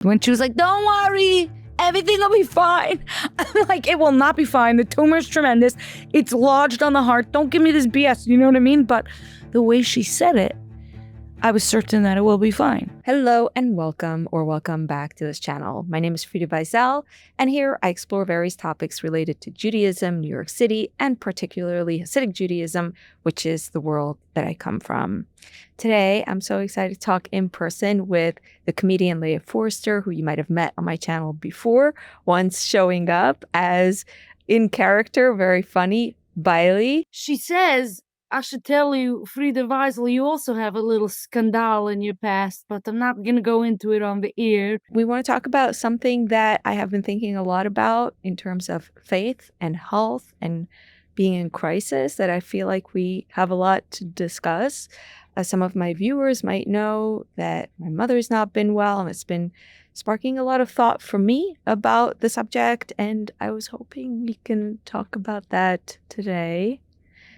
When she was like, don't worry, everything will be fine. I'm like, it will not be fine. The tumor is tremendous. It's lodged on the heart. Don't give me this BS. You know what I mean? But the way she said it, I was certain that it will be fine. Hello and welcome back to this channel. My name is Frida Beisel, and here I explore various topics related to Judaism, New York City, and particularly Hasidic Judaism, which is the world that I come from. Today, I'm so excited to talk in person with the comedian Leah Forster, who you might have met on my channel before, once showing up as in character, very funny, Bailey. She says, I should tell you, Frida Weisel, you also have a little scandal in your past, but I'm not going to go into it on the air. We want to talk about something that I have been thinking a lot about in terms of faith and health and being in crisis, that I feel like we have a lot to discuss. Some of my viewers might know that my mother's not been well, and it's been sparking a lot of thought for me about the subject, and I was hoping we can talk about that today.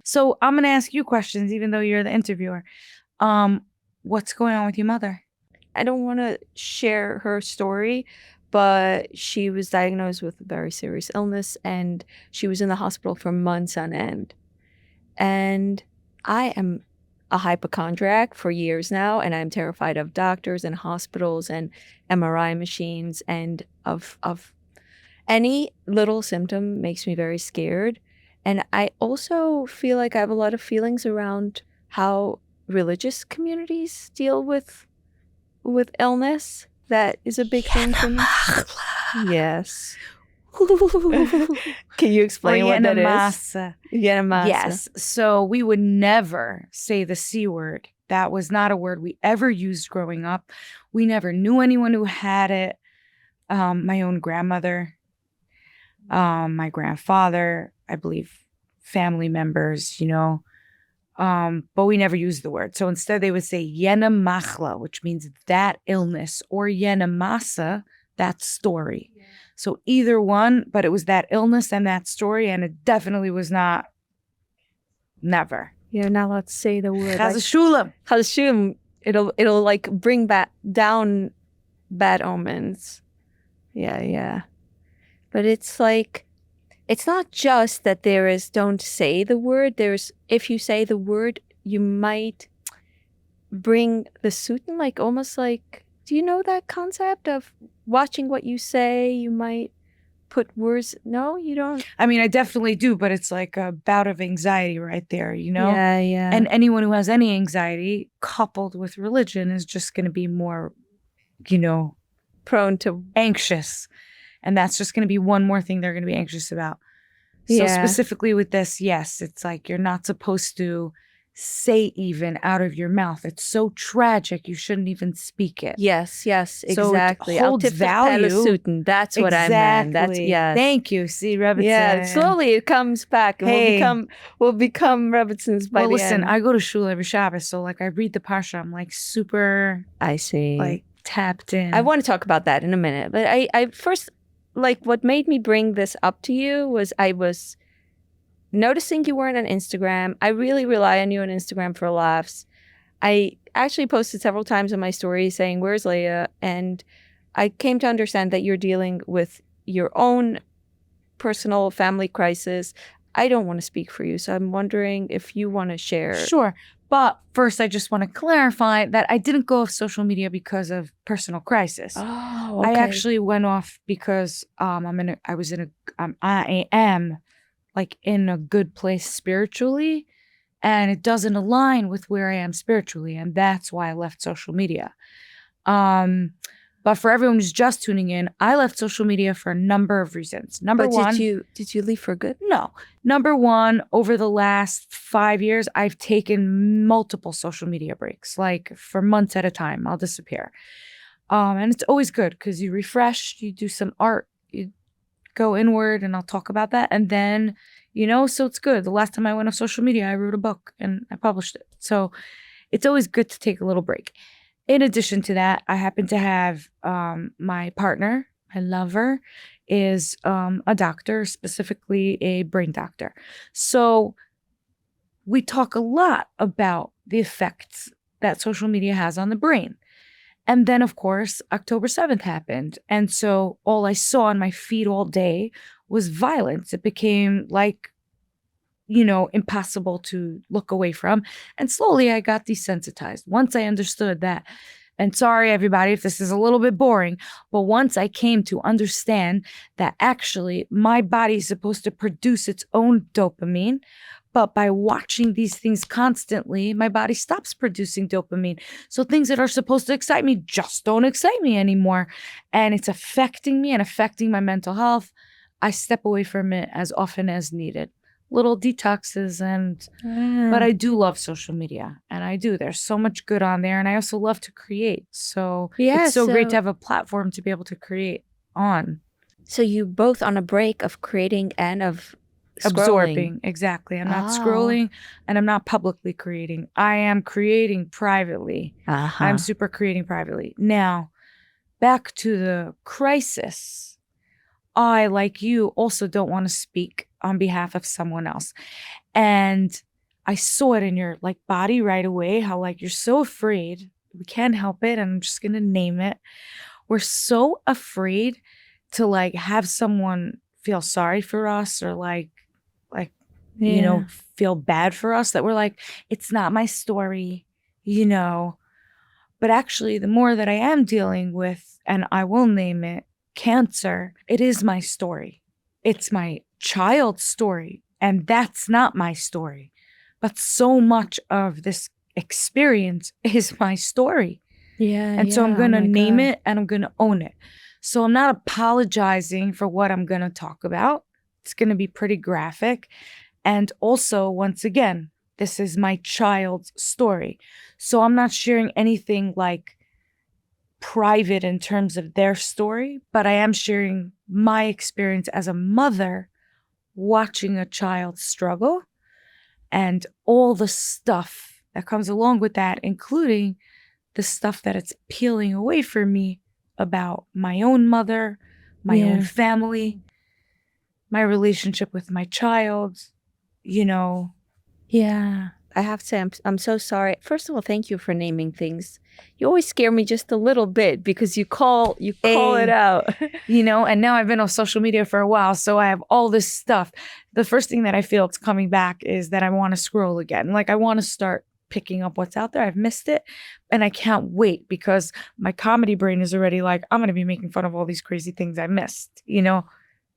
So I'm going to ask you questions, even though you're the interviewer. What's going on with your mother? I don't want to share her story, but she was diagnosed with a very serious illness, and she was in the hospital for months on end. And I am a hypochondriac for years now, and I'm terrified of doctors and hospitals and MRI machines, and of any little symptom makes me very scared. And I also feel like I have a lot of feelings around how religious communities deal with illness. That is a big thing for me. Yes. Can you explain what that is? Yenamasa. Yes. So we would never say the C word. That was not a word we ever used growing up. We never knew anyone who had it. My own grandmother, my grandfather, I believe family members, but we never used the word. So instead they would say yenamachla, which means that illness, or yenamasa, that story. Yeah. So either one, but it was that illness and that story, and it definitely was not, never. You're not allowed to say the word. Chas v'shulam. Chas v'shulam. It'll like bring down bad omens. Yeah. But it's like, it's not just that there is don't say the word. There's, if you say the word, you might bring the suitin, like almost like, do you know that concept of watching what you say? You might put words. No, you don't. I mean, I definitely do, but it's like a bout of anxiety right there, Yeah. And anyone who has any anxiety coupled with religion is just going to be more, prone to anxious. And that's just going to be one more thing they're going to be anxious about. So specifically with this, yes, it's like you're not supposed to say even out of your mouth. It's so tragic. You shouldn't even speak it. Yes, exactly. So it holds value. That's what I meant. That's, yes. Thank you. See, Rebbitzin. Yeah, slowly it comes back, and we'll become Rebbitzins by the end. Listen, I go to shul every Shabbos, so like I read the Parsha, I'm like super. I see. Like tapped in. I want to talk about that in a minute, but I first, like, what made me bring this up to you was I was noticing you weren't on Instagram. I really rely on you on Instagram for laughs. I actually posted several times in my stories saying, where's Leah? And I came to understand that you're dealing with your own personal family crisis. I don't want to speak for you, so I'm wondering if you want to share. Sure. But first, I just want to clarify that I didn't go off social media because of personal crisis. Oh, okay. I actually went off because I am like in a good place spiritually, and it doesn't align with where I am spiritually, and that's why I left social media. But for everyone who's just tuning in, I left social media for a number of reasons. Number one, did you leave for good? No. Number one, over the last 5 years, I've taken multiple social media breaks, like for months at a time. I'll disappear. And it's always good because you refresh, you do some art, you go inward, and I'll talk about that. And then, so it's good. The last time I went off social media, I wrote a book and I published it. So it's always good to take a little break. In addition to that, I happen to have my partner, my lover, is a doctor, specifically a brain doctor. So we talk a lot about the effects that social media has on the brain. And then, of course, October 7th happened. And so all I saw on my feed all day was violence. It became like, impossible to look away from. And slowly I got desensitized. Once I understood that, and sorry, everybody, if this is a little bit boring, but once I came to understand that actually my body is supposed to produce its own dopamine, but by watching these things constantly, my body stops producing dopamine. So things that are supposed to excite me just don't excite me anymore. And it's affecting me and affecting my mental health. I step away from it as often as needed. Little detoxes but I do love social media, and I do. There's so much good on there, and I also love to create. So it's so great to have a platform to be able to create on. So you both on a break of creating and of absorbing. Exactly. I'm not scrolling, and I'm not publicly creating. I am creating privately. I'm super creating privately. Now, back to the crisis. I, like you, also don't want to speak on behalf of someone else. And I saw it in your body right away, how you're so afraid. We can't help it. And I'm just going to name it. We're so afraid to have someone feel sorry for us or feel bad for us, that we're it's not my story, But actually, the more that I am dealing with, and I will name it, cancer, it is my story. It's my child's story, and that's not my story. But so much of this experience is my story. And so I'm going to name it, and I'm going to own it. So I'm not apologizing for what I'm going to talk about. It's going to be pretty graphic. And also, once again, this is my child's story. So I'm not sharing anything private in terms of their story, but I am sharing my experience as a mother watching a child struggle and all the stuff that comes along with that, including the stuff that it's peeling away from me about my own mother, my own family, my relationship with my child, Yeah. I have to say, I'm so sorry. First of all, thank you for naming things. You always scare me just a little bit because you call it out. And now I've been on social media for a while, so I have all this stuff. The first thing that I feel it's coming back is that I want to scroll again. I want to start picking up what's out there. I've missed it, and I can't wait because my comedy brain is already I'm going to be making fun of all these crazy things I missed,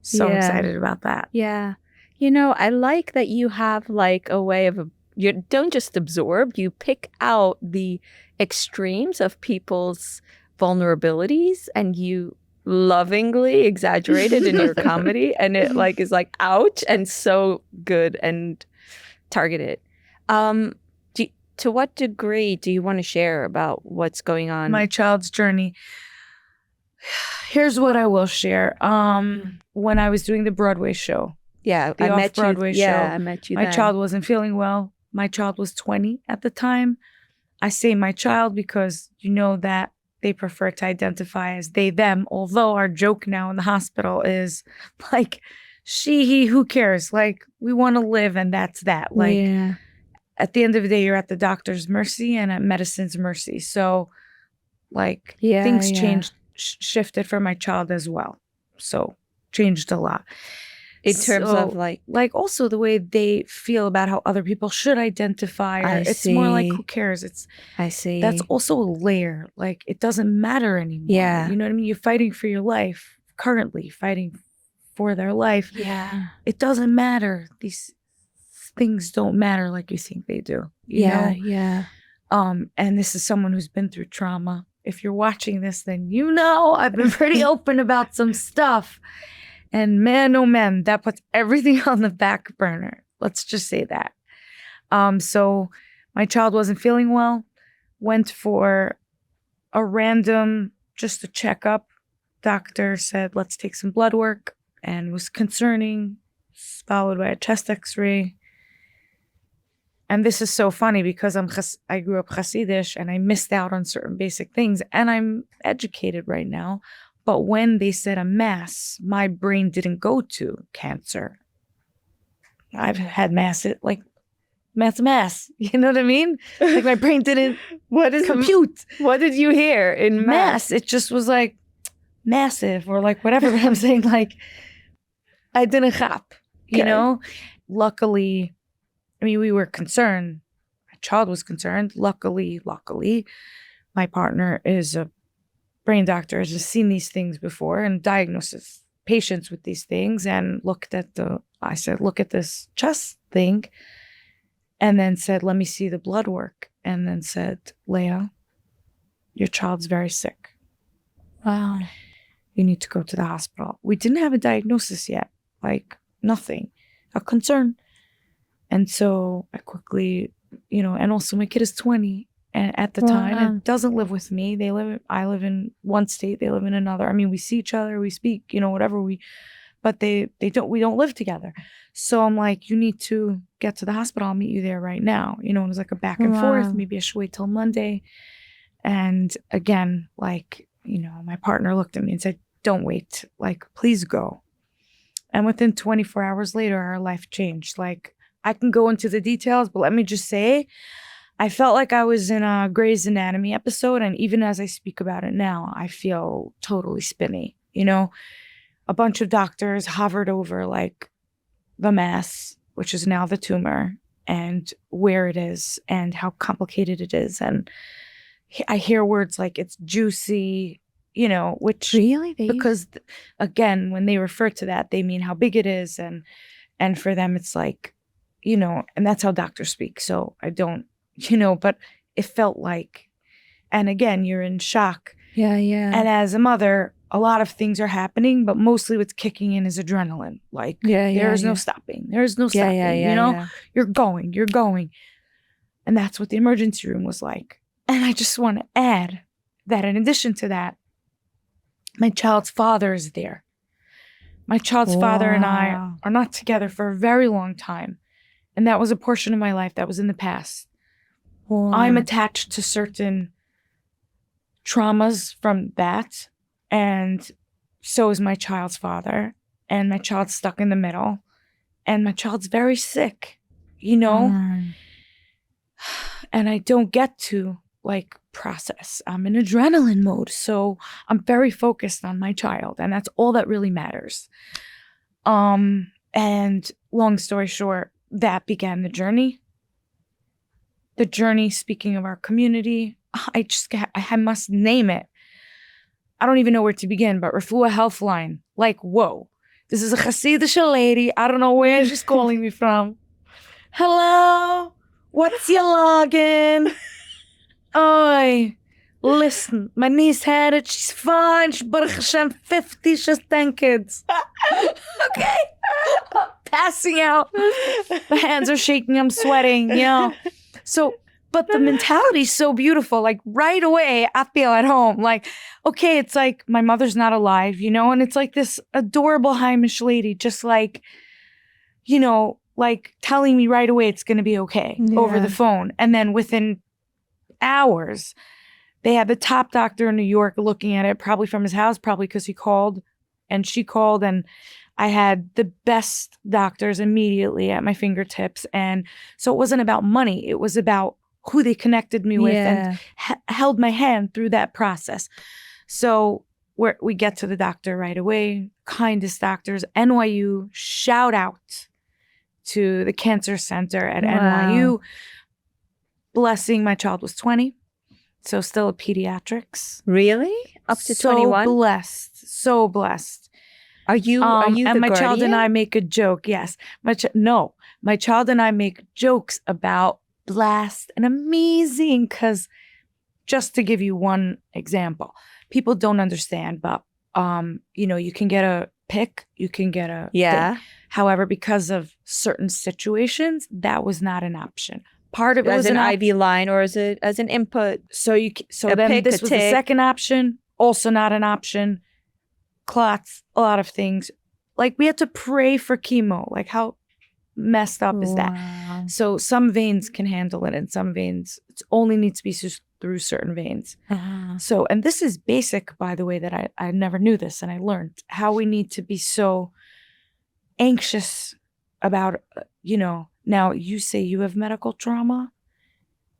So excited about that. Yeah. I like that you have a way of you don't just absorb, you pick out the extremes of people's vulnerabilities and you lovingly exaggerate it in your comedy, and it is ouch and so good and targeted. To what degree do you want to share about what's going on? My child's journey. Here's what I will share. When I was doing the Broadway show, the off-Broadway show, I met you. My child wasn't feeling well. My child was 20 at the time. I say my child because that they prefer to identify as they, them, although our joke now in the hospital is she, he, who cares? We want to live, and that's that. At the end of the day, you're at the doctor's mercy and at medicine's mercy. So things changed, shifted for my child as well. So changed a lot. In terms of also the way they feel about how other people should identify. It's more who cares? I see. That's also a layer. It doesn't matter anymore. Yeah. You know what I mean? You're fighting for your life, currently fighting for their life. Yeah. It doesn't matter. These things don't matter like you think they do. You know? Yeah. And this is someone who's been through trauma. If you're watching this, then I've been pretty open about some stuff. And man, oh man, that puts everything on the back burner. Let's just say that. So my child wasn't feeling well, went for a random, just a checkup. Doctor said, let's take some blood work, and was concerning, followed by a chest x-ray. And this is so funny because I grew up Hasidic and I missed out on certain basic things, and I'm educated right now. But when they said a mass, my brain didn't go to cancer. I've had mass, mass. You know what I mean? Like my brain didn't compute. What did you hear in mass? It just was like massive or like whatever. But I'm saying like I didn't chap, you know? Luckily, I mean, we were concerned. My child was concerned. Luckily, my partner is a brain doctor, has just seen these things before and diagnoses patients with these things and I said, look at this chest thing. And then said, let me see the blood work. And then said, Leah, your child's very sick. Wow. You need to go to the hospital. We didn't have a diagnosis yet, like nothing, a concern. And so I quickly, and also my kid is 20 and at the time and doesn't live with me. I live in one state, they live in another. I mean, we see each other, we speak, whatever but we don't live together. So I'm like, you need to get to the hospital. I'll meet you there right now. It was like a back and forth. Maybe I should wait till Monday. And again, like, my partner looked at me and said, don't wait, like, please go. And within 24 hours later, our life changed. Like, I can go into the details, but let me just say, I felt like I was in a Grey's Anatomy episode. And even as I speak about it now, I feel totally spinny, A bunch of doctors hovered over like the mass, which is now the tumor, and where it is and how complicated it is. And I hear words like it's juicy, which really, because again, when they refer to that, they mean how big it is. And for them, it's like, and that's how doctors speak. So I don't, but it felt like, and again, you're in shock. Yeah. And as a mother, a lot of things are happening, but mostly what's kicking in is adrenaline. Like, there's no stopping. There's no stopping, You're going. And that's what the emergency room was like. And I just want to add that in addition to that, my child's father is there. My child's father and I are not together for a very long time. And that was a portion of my life that was in the past. Wow. I'm attached to certain traumas from that. And so is my child's father. And my child's stuck in the middle. And my child's very sick, And I don't get to like process. I'm in adrenaline mode. So I'm very focused on my child. And that's all that really matters. And long story short, that began the journey. The journey, speaking of our community, I must name it. I don't even know where to begin, but Refuah Healthline. Like, whoa. This is a Hasidic lady. I don't know where she's calling me from. Hello? What's your login? Oi. Listen, my niece had it. She's fine. She's Baruch Hashem 50. She has 10 kids. Okay. I'm passing out. My hands are shaking. I'm sweating, So, but the mentality is so beautiful. Like right away, I feel at home. Like, okay, it's like my mother's not alive, and it's like this adorable Heimish lady, just like, like telling me right away it's going to be okay over the phone. And then within hours, they had the top doctor in New York looking at it, probably from his house, probably because he called and she called. And I had the best doctors immediately at my fingertips. And so it wasn't about money. It was about who they connected me with and held my hand through that process. So we get to the doctor right away, kindest doctors, NYU, shout out to the cancer center at NYU. Blessing, my child was 20, so still a pediatrics. Really? Up to 21? So blessed. Are you and the my guardian? child and I make a joke. Yes, my child and I make jokes about blessed and amazing, because just to give you one example, people don't understand, but you can get a pick, you can get a thing. However, because of certain situations, that was not an option. Part of it was an IV line, or is it as an input? So then this was the second option, also not an option. Clots, a lot of things. Like we had to pray for chemo. Like how messed up is that? So some veins can handle it, and some veins it only needs to be through certain veins. So, and this is basic, by the way, that I never knew this, and I learned how we need to be so anxious about Now, you say you have medical trauma.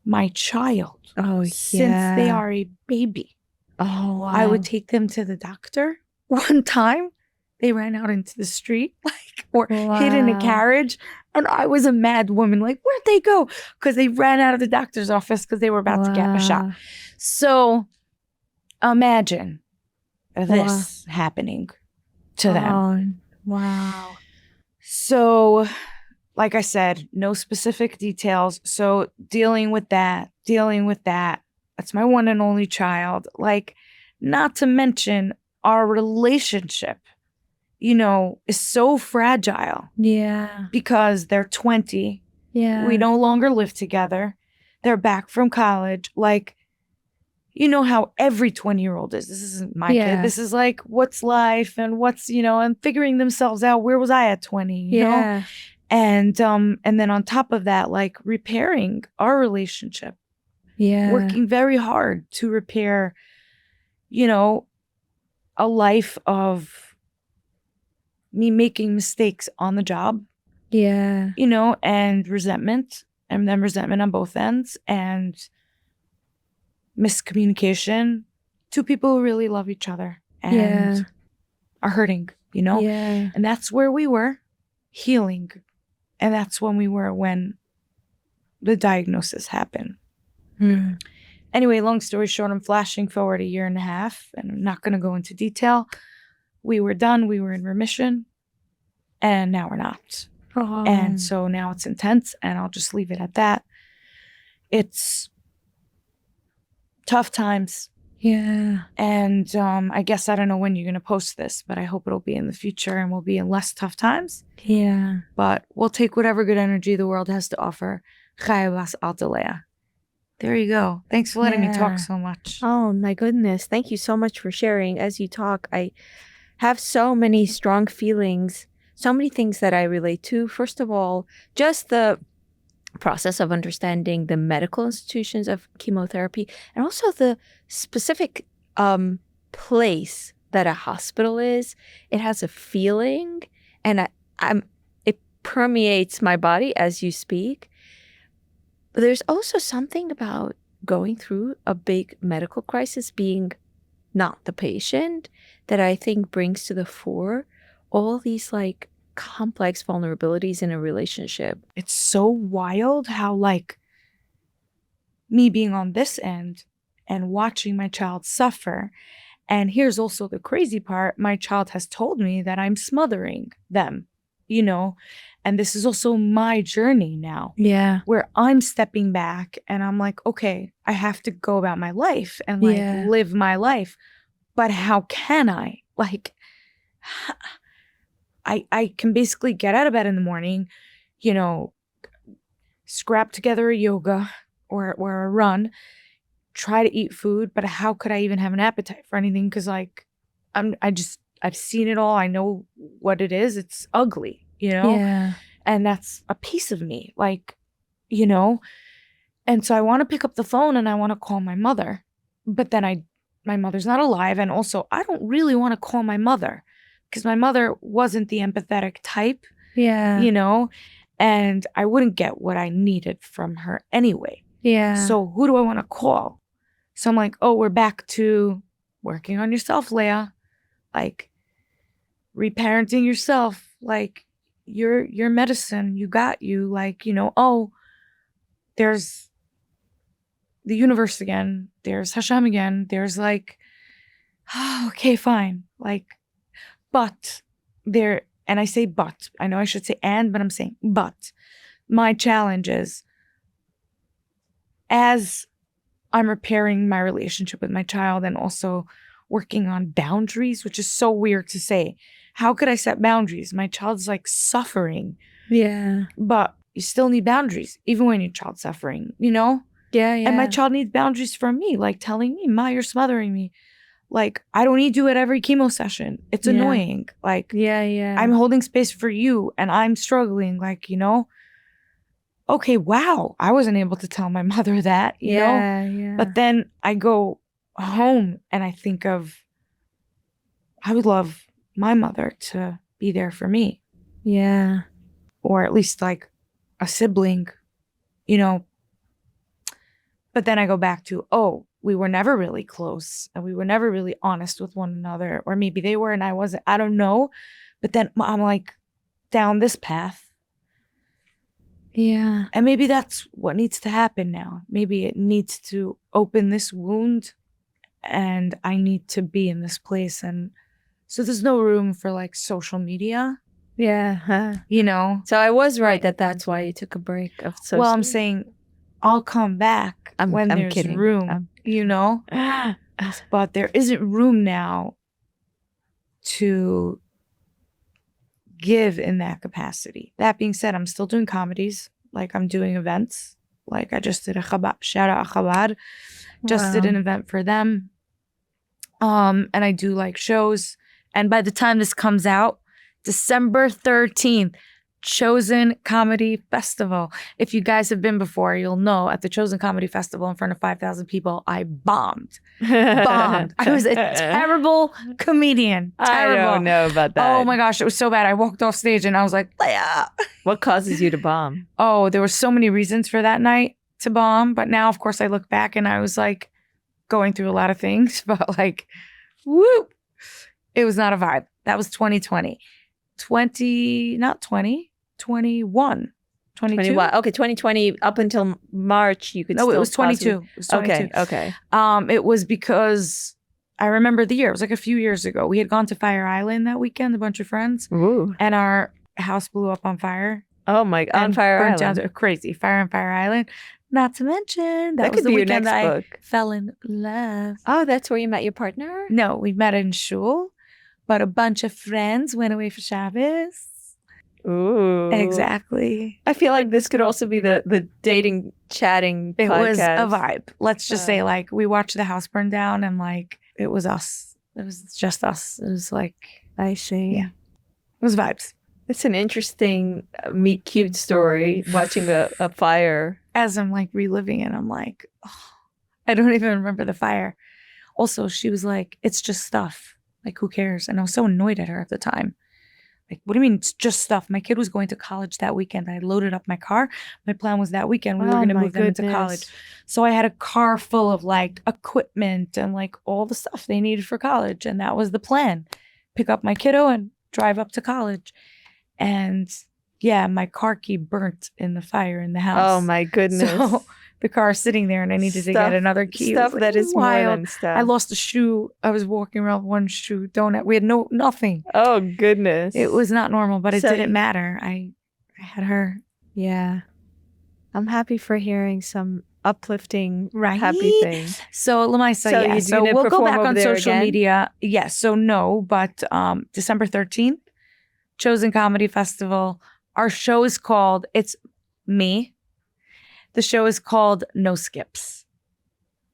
My child, since they are a baby, Oh, wow. I would take them to the doctor. One time, they ran out into the street, or hid in a Wow. carriage, and I was a mad woman. Like, where'd they go? Because they ran out of the doctor's office because they were about to get a shot. Wow. So, imagine this happening to them. Oh, wow. So, like I said, no specific details. So dealing with that. That's my one and only child. Like, not to mention our relationship, is so fragile Yeah. because they're 20. Yeah. We no longer live together. They're back from college. Like, you know how every 20-year-old is. This isn't my kid. This is like, what's life and what's, and figuring themselves out. Where was I at 20? You know? And then on top of that, like repairing our relationship. Yeah. Working very hard to repair, a life of me making mistakes on the job. Yeah. And resentment. And then resentment on both ends. And miscommunication. Two people who really love each other and are hurting, Yeah. And that's where we were, healing. And that's when the diagnosis happened. Anyway, long story short, I'm flashing forward 1.5 years, and I'm not going to go into detail. We were done. We were in remission, and now we're not. Oh. And so now it's intense, and I'll just leave it at that. It's tough times. Yeah. And I guess I don't know when you're going to post this, but I hope it'll be in the future and we'll be in less tough times. Yeah. But we'll take whatever good energy the world has to offer. Chaya bas alta Leah. There you go. Thanks for letting me talk so much. Oh, my goodness. Thank you so much for sharing. As you talk, I have so many strong feelings, so many things that I relate to. First of all, just the process of understanding the medical institutions of chemotherapy and also the specific place that a hospital is. It has a feeling, and it permeates my body as you speak. But there's also something about going through a big medical crisis, being not the patient, that I think brings to the fore all these like complex vulnerabilities in a relationship. It's so wild how like me being on this end and watching my child suffer. And here's also the crazy part. My child has told me that I'm smothering them, and this is also my journey now. Yeah. Where I'm stepping back and I'm like, okay, I have to go about my life and like live my life. But how can I? Like, I can basically get out of bed in the morning, scrap together a yoga or a run, try to eat food, but how could I even have an appetite for anything? Because like I've seen it all. I know what it is. It's ugly, Yeah. and that's a piece of me, like, and so I want to pick up the phone and I want to call my mother, but then my mother's not alive. And also I don't really want to call my mother because my mother wasn't the empathetic type, and I wouldn't get what I needed from her anyway. Yeah. So who do I want to call? So I'm like, oh, we're back to working on yourself, Leah. Like reparenting yourself. Like your medicine, you got you. Like, oh, there's the universe again. There's Hashem again. There's like, oh, okay, fine. Like, but there, and I say but. I know I should say and, but I'm saying but. My challenge is, as I'm repairing my relationship with my child and also working on boundaries, which is so weird to say. How could I set boundaries? My child's like suffering. Yeah. But you still need boundaries, even when your child's suffering, Yeah, yeah. And my child needs boundaries from me, like telling me, Ma, you're smothering me. Like, I don't need you at every chemo session. It's annoying. Like, yeah. I'm holding space for you and I'm struggling, like, okay, wow, I wasn't able to tell my mother that, you know? Yeah. But then I go home and I think of, I would love my mother to be there for me. Yeah. Or at least like a sibling, but then I go back to, we were never really close and we were never really honest with one another, or maybe they were and I wasn't. I don't know. But then I'm like down this path. Yeah. And maybe that's what needs to happen now. Maybe it needs to open this wound and I need to be in this place. And so there's no room for like social media, Yeah. So I was right that that's why you took a break of social. Well, I'm saying I'll come back when I'm there's kidding. room, but there isn't room now to give in that capacity. That being said, I'm still doing comedies. Like I'm doing events. Like I just did a Chabad, shout out Chabad. Just did an event for them. And I do like shows. And by the time this comes out, December 13th, Chosen Comedy Festival. If you guys have been before, you'll know at the Chosen Comedy Festival in front of 5,000 people, I bombed. I was a terrible comedian. Terrible. I don't know about that. Oh my gosh, it was so bad. I walked off stage and I was like, Leah. What causes you to bomb? Oh, there were so many reasons for that night to bomb. But now, of course, I look back and I was like going through a lot of things. But like, whoop, it was not a vibe. That was 2020. 21. 22? Okay, 2020 up until March you could No, still it was 22. possibly- It was 22. Okay. It was because I remember the year. It was like a few years ago. We had gone to Fire Island that weekend, a bunch of friends, Ooh. and our house blew up on fire. Oh my God. On and Fire burnt Island. down to crazy fire on Fire Island. Not to mention That was could the be your weekend next that I book. fell in love. Oh, that's where you met your partner? No, we met in shul, but a bunch of friends went away for Shabbos. Ooh. Exactly. I feel like this could also be the dating, chatting It podcast. was a vibe. Let's just say, like, we watched the house burn down and, like, it was us. It was just us. It was like, I see. Yeah. It was vibes. It's an interesting meet cute story, watching a fire. As I'm, like, reliving it, I'm like, I don't even remember the fire. Also, she was like, it's just stuff. Like, who cares? And I was so annoyed at her at the time. Like, what do you mean it's just stuff? My kid was going to college that weekend. I loaded up my car. My plan was that weekend we were going to move them into college. So I had a car full of like equipment and like all the stuff they needed for college. And that was the plan. Pick up my kiddo and drive up to college. And yeah, my car key burnt in the fire in the house. Oh my goodness. So the car is sitting there and I needed to get another key. Stuff like, that is wild. more than stuff. I lost a shoe. I was walking around with one shoe. We had nothing. Oh goodness. It was not normal, but it So- didn't matter. I had her. Yeah. I'm happy for hearing some uplifting, Right? happy things. So Lamaisa, So yeah. you're So gonna we'll go perform back over on there social again? media. Yes. So no, but December 13th, Chosen Comedy Festival. Our show is called, it's me. The show is called No Skips.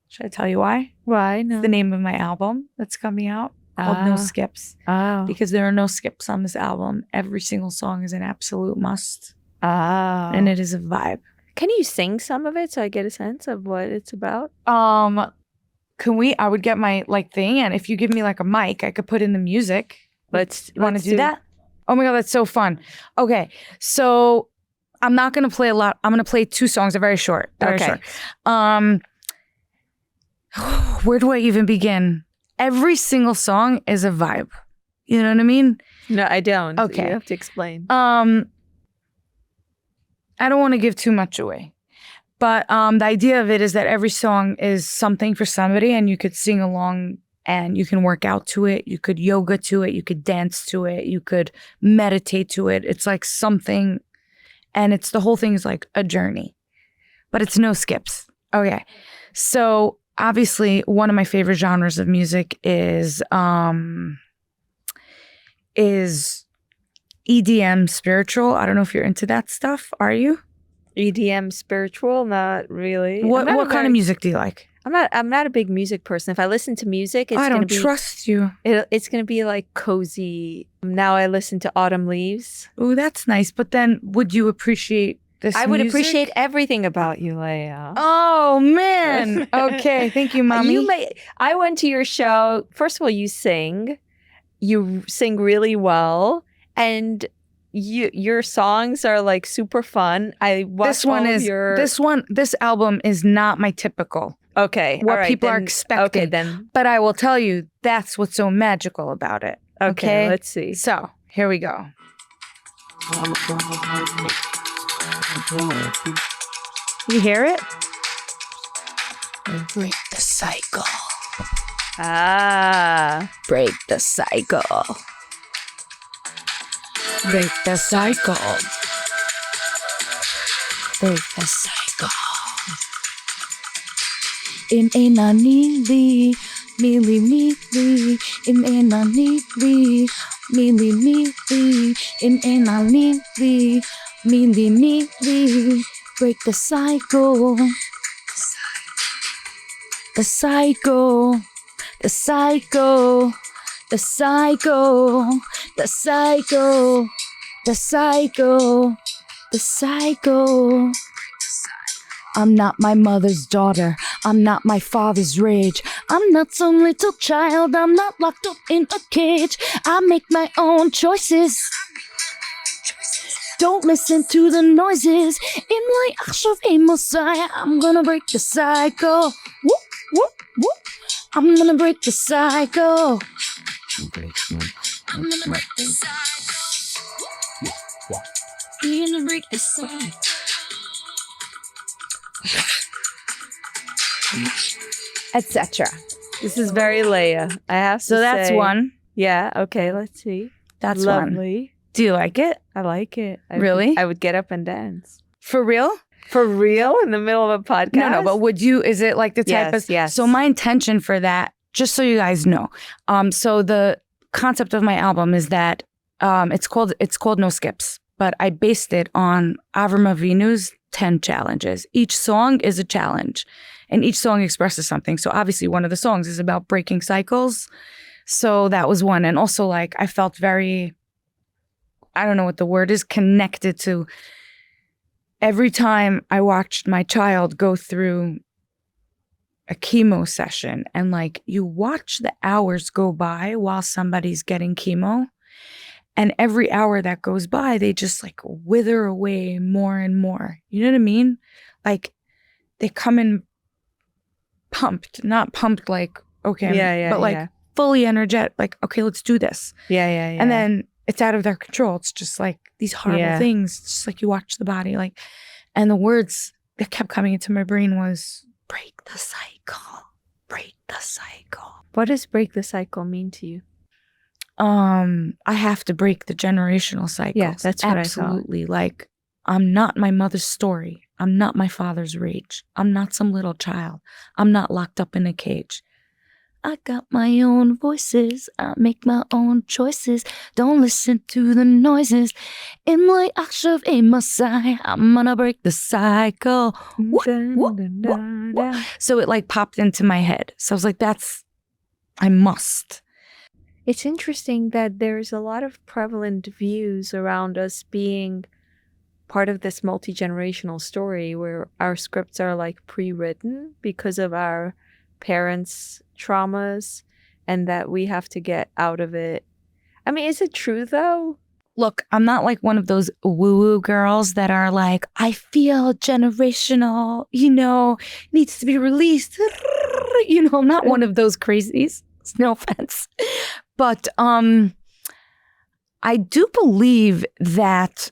Should I tell you why? Why? No. It's the name of my album that's coming out called No Skips. Oh. Because there are no skips on this album. Every single song is an absolute must. Oh. And it is a vibe. Can you sing some of it so I get a sense of what it's about? Can we? I would get my like thing, and if you give me like a mic, I could put in the music. Let's Want to do that? Oh my God, that's so fun. Okay, so I'm not gonna play a lot. I'm gonna play 2 songs. They're very short. Very Okay. short. Where do I even begin? Every single song is a vibe. You know what I mean? No, I don't. Okay. You have to explain. I don't want to give too much away. But the idea of it is that every song is something for somebody and you could sing along and you can work out to it. You could yoga to it. You could dance to it. You could meditate to it. It's like something, and it's the whole thing is like a journey, but it's no skips. Okay. So obviously one of my favorite genres of music is EDM spiritual. I don't know if you're into that stuff. Are you? EDM spiritual? Not really. What kind of music do you like? I'm not a big music person. If I listen to music, it's I gonna don't be trust you. it's gonna be like cozy. Now I listen to Autumn Leaves. Oh, that's nice. But then would you appreciate this I would music? appreciate everything about you, Leah. Oh, man. Okay. Thank you, Mommy. I went to your show. First of all, you sing. You sing really well. And your songs are like super fun. I watched this album is not my typical. Okay. What all right, people are then, expecting. Okay, then. But I will tell you, that's what's so magical about it. Okay, let's see. So, here we go. You hear it? Break the cycle. Break the cycle. Break the cycle. Break the cycle. In a neatly, mealy, mealy, in a neatly, mealy, mealy, in a neatly, mealy, mealy, break the cycle. The cycle, the cycle, the cycle, the cycle, the cycle, the cycle. I'm not my mother's daughter. I'm not my father's rage. I'm not some little child. I'm not locked up in a cage. I make my own choices. Don't listen to the noises. In my Ashraf a Messiah, I'm gonna break the cycle. Whoop, whoop, whoop. I'm gonna break the cycle. I'm gonna break the cycle. I'm gonna break the cycle. Etc. This is very Leah. I have to say. So that's one. Yeah. Okay. Let's see. That's lovely. One. Do you like it? I like it. Really? I would get up and dance. For real? For real? In the middle of a podcast? No. But would you? Is it like the type of? Yes. So my intention for that, just so you guys know, so the concept of my album is that it's called No Skips, but I based it on Avram Avinu's 10 challenges. Each song is a challenge, and each song expresses something. So obviously, one of the songs is about breaking cycles. So that was one, and also like I felt very, I don't know what the word is, connected to every time I watched my child go through a chemo session, and like you watch the hours go by while somebody's getting chemo, and every hour that goes by, they just like wither away more and more. You know what I mean? Like they come in pumped, not pumped like, okay, but like fully energetic, like, okay, let's do this. Yeah. And then it's out of their control. It's just like these horrible things. It's just like you watch the body, like, and the words that kept coming into my brain was break the cycle, break the cycle. What does break the cycle mean to you? I have to break the generational cycles. Yeah, that's what absolutely. Like, I'm not my mother's story. I'm not my father's rage. I'm not some little child. I'm not locked up in a cage. I got my own voices. I make my own choices. Don't listen to the noises. In my Ashraf a Messiah, I'm gonna break the cycle. So it like popped into my head. So I was like, I must. It's interesting that there's a lot of prevalent views around us being part of this multi-generational story where our scripts are like pre-written because of our parents' traumas and that we have to get out of it. I mean, is it true though? Look, I'm not like one of those woo-woo girls that are like, I feel generational, needs to be released. I'm not one of those crazies. No offense. But I do believe that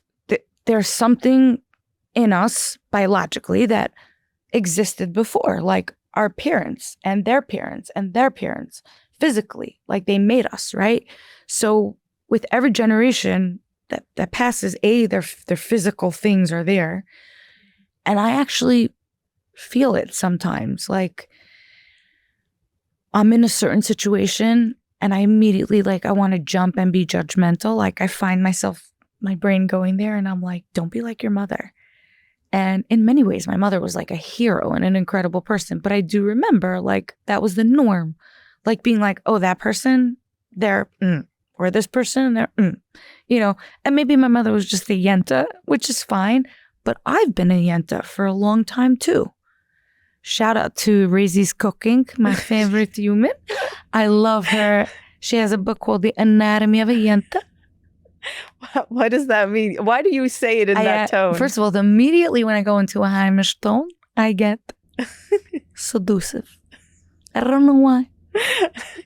there's something in us biologically that existed before, like our parents and their parents and their parents physically, like they made us, right? So with every generation that passes, their physical things are there. And I actually feel it sometimes, like I'm in a certain situation and I immediately I want to jump and be judgmental. Like I find my brain going there and I'm like, don't be like your mother. And in many ways, my mother was like a hero and an incredible person. But I do remember that was the norm. Like being like, oh, that person, they're, or this person, they're, And maybe my mother was just a yenta, which is fine. But I've been a yenta for a long time too. Shout out to Raisy's Cooking, my favorite human. I love her. She has a book called The Anatomy of a Yenta. What does that mean? Why do you say it in that tone? First of all, immediately when I go into a Heimish tone, I get seductive. I don't know why.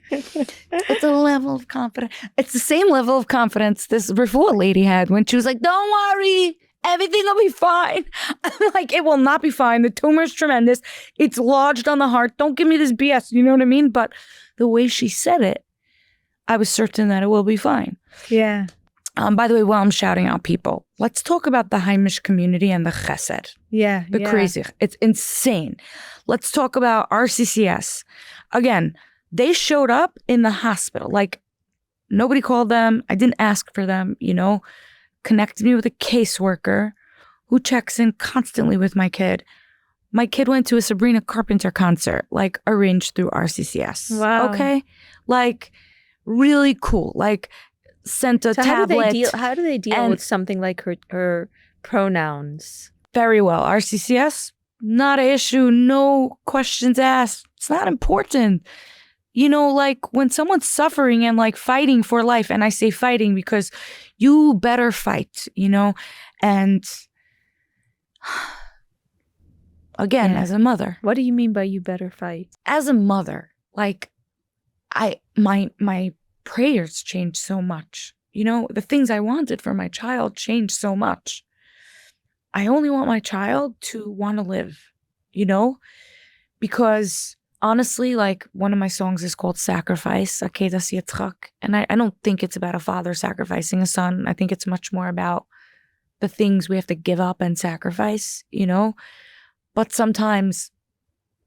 It's a level of confidence. It's the same level of confidence this refuah lady had when she was like, don't worry, everything will be fine. I'm like, it will not be fine. The tumor is tremendous. It's lodged on the heart. Don't give me this BS. You know what I mean? But the way she said it, I was certain that it will be fine. Yeah. By the way, while I'm shouting out people, let's talk about the Heimish community and the chesed. Yeah. The crazy. It's insane. Let's talk about RCCS. Again, they showed up in the hospital. Like, nobody called them. I didn't ask for them, connected me with a caseworker who checks in constantly with my kid. My kid went to a Sabrina Carpenter concert, like arranged through RCCS. Wow. Okay? Like, really cool. Like, sent a tablet. How do they deal with something like her pronouns? Very well. RCCS, not an issue. No questions asked. It's not important. Like when someone's suffering and like fighting for life, and I say fighting because you better fight, and again, as a mother. What do you mean by you better fight? As a mother, like my prayers changed so much. The things I wanted for my child changed so much. I only want my child to want to live, because honestly, like one of my songs is called Sacrifice, Akedas Yitzchak. And I don't think it's about a father sacrificing a son. I think it's much more about the things we have to give up and sacrifice, But sometimes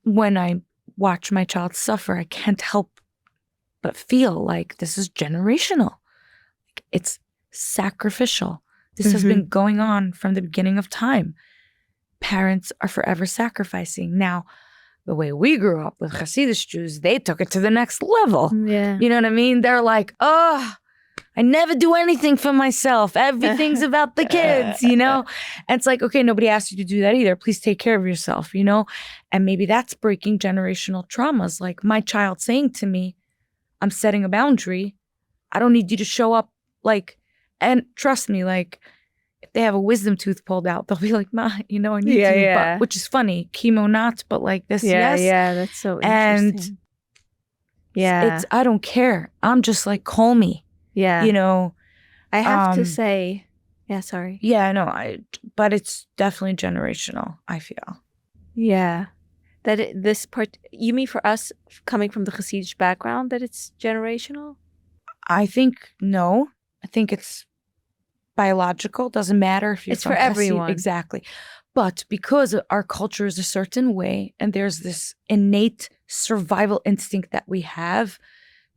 when I watch my child suffer, I can't help but feel like this is generational. It's sacrificial. This has been going on from the beginning of time. Parents are forever sacrificing. Now, the way we grew up with Hasidic Jews, they took it to the next level. Yeah. You know what I mean? They're like, oh, I never do anything for myself. Everything's about the kids, And it's like, okay, nobody asked you to do that either. Please take care of yourself, And maybe that's breaking generational traumas. Like my child saying to me, I'm setting a boundary. I don't need you to show up and trust me, if they have a wisdom tooth pulled out, they'll be like, Ma, I need you. But, which is funny. Chemo not, but like this, yes. Yeah, that's so interesting. And it's I don't care. I'm just like, call me. Yeah. I have to say, sorry. Yeah, no, but it's definitely generational, I feel. Yeah. This part, you mean for us coming from the Hasidic background, that it's generational? I think no. I think it's biological. Doesn't matter if you're it's for everyone. Exactly. But because our culture is a certain way and there's this innate survival instinct that we have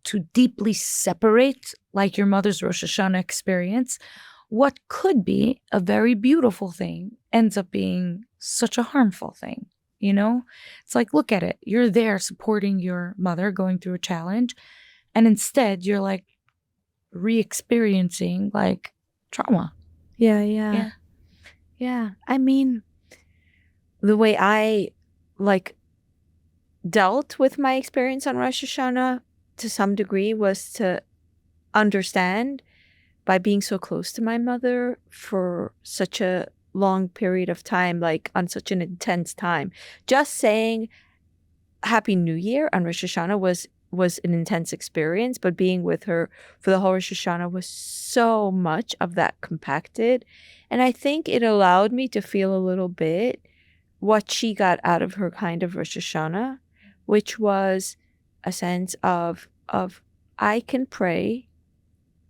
to deeply separate, like your mother's Rosh Hashanah experience, what could be a very beautiful thing ends up being such a harmful thing. It's like, look at it. You're there supporting your mother going through a challenge. And instead you're like re-experiencing like trauma. Yeah. I mean, the way I dealt with my experience on Rosh Hashanah to some degree was to understand, by being so close to my mother for such a long period of time, like on such an intense time, just saying Happy New Year on Rosh Hashanah was an intense experience, but being with her for the whole Rosh Hashanah was so much of that compacted. And I think it allowed me to feel a little bit what she got out of her kind of Rosh Hashanah, which was a sense of I can pray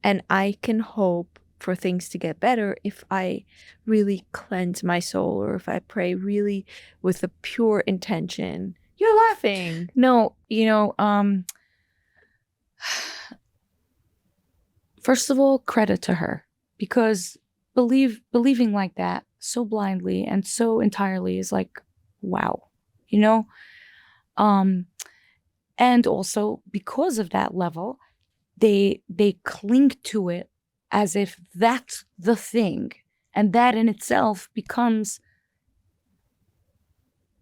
and I can hope for things to get better if I really cleanse my soul, or if I pray really with a pure intention. You're laughing. No, first of all, credit to her, because believing like that so blindly and so entirely is like, wow, and also because of that level, they cling to it as if that's the thing, and that in itself becomes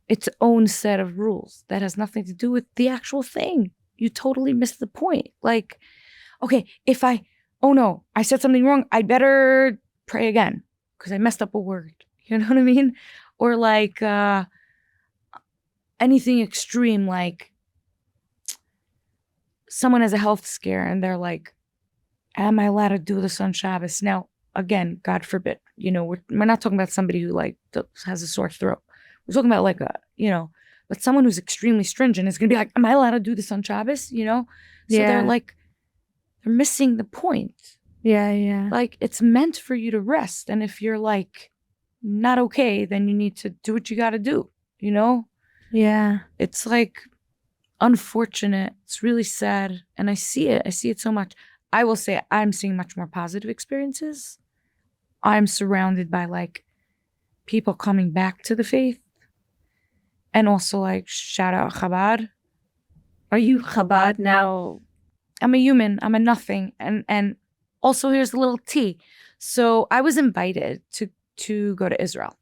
its own set of rules that has nothing to do with the actual thing. You totally missed the point. Like, okay, if I oh no, I said something wrong. I better pray again because I messed up a word. You know what I mean? Or like anything extreme, like someone has a health scare and they're like, am I allowed to do this on Shabbos? Now, again, God forbid, we're not talking about somebody who like has a sore throat. We're talking about like but someone who's extremely stringent is going to be like, am I allowed to do this on Shabbos? So they're like, they're missing the point. Yeah. Like it's meant for you to rest. And if you're like not okay, then you need to do what you got to do, Yeah. It's like unfortunate. It's really sad. And I see it so much. I will say I'm seeing much more positive experiences. I'm surrounded by like people coming back to the faith. And also like shout out Chabad. Are you Chabad now? I'm a human. I'm a nothing. And also here's a little tea. So I was invited to go to Israel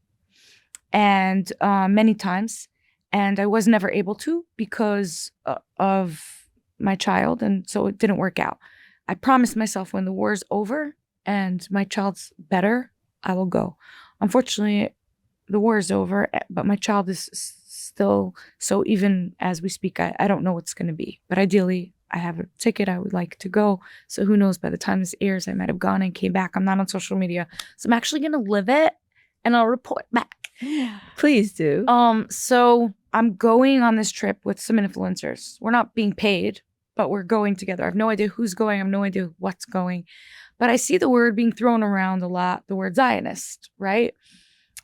and many times. And I was never able to because of my child. And so it didn't work out. I promised myself when the war's over and my child's better, I will go. Unfortunately, the war is over, but my child is still, so even as we speak, I don't know what's going to be. But ideally, I have a ticket. I would like to go. So who knows, by the time this airs, I might have gone and came back. I'm not on social media. So I'm actually going to live it and I'll report back. Please do. So I'm going on this trip with some influencers. We're not being paid, but we're going together. I have no idea who's going. I have no idea what's going. But I see the word being thrown around a lot, the word Zionist, right?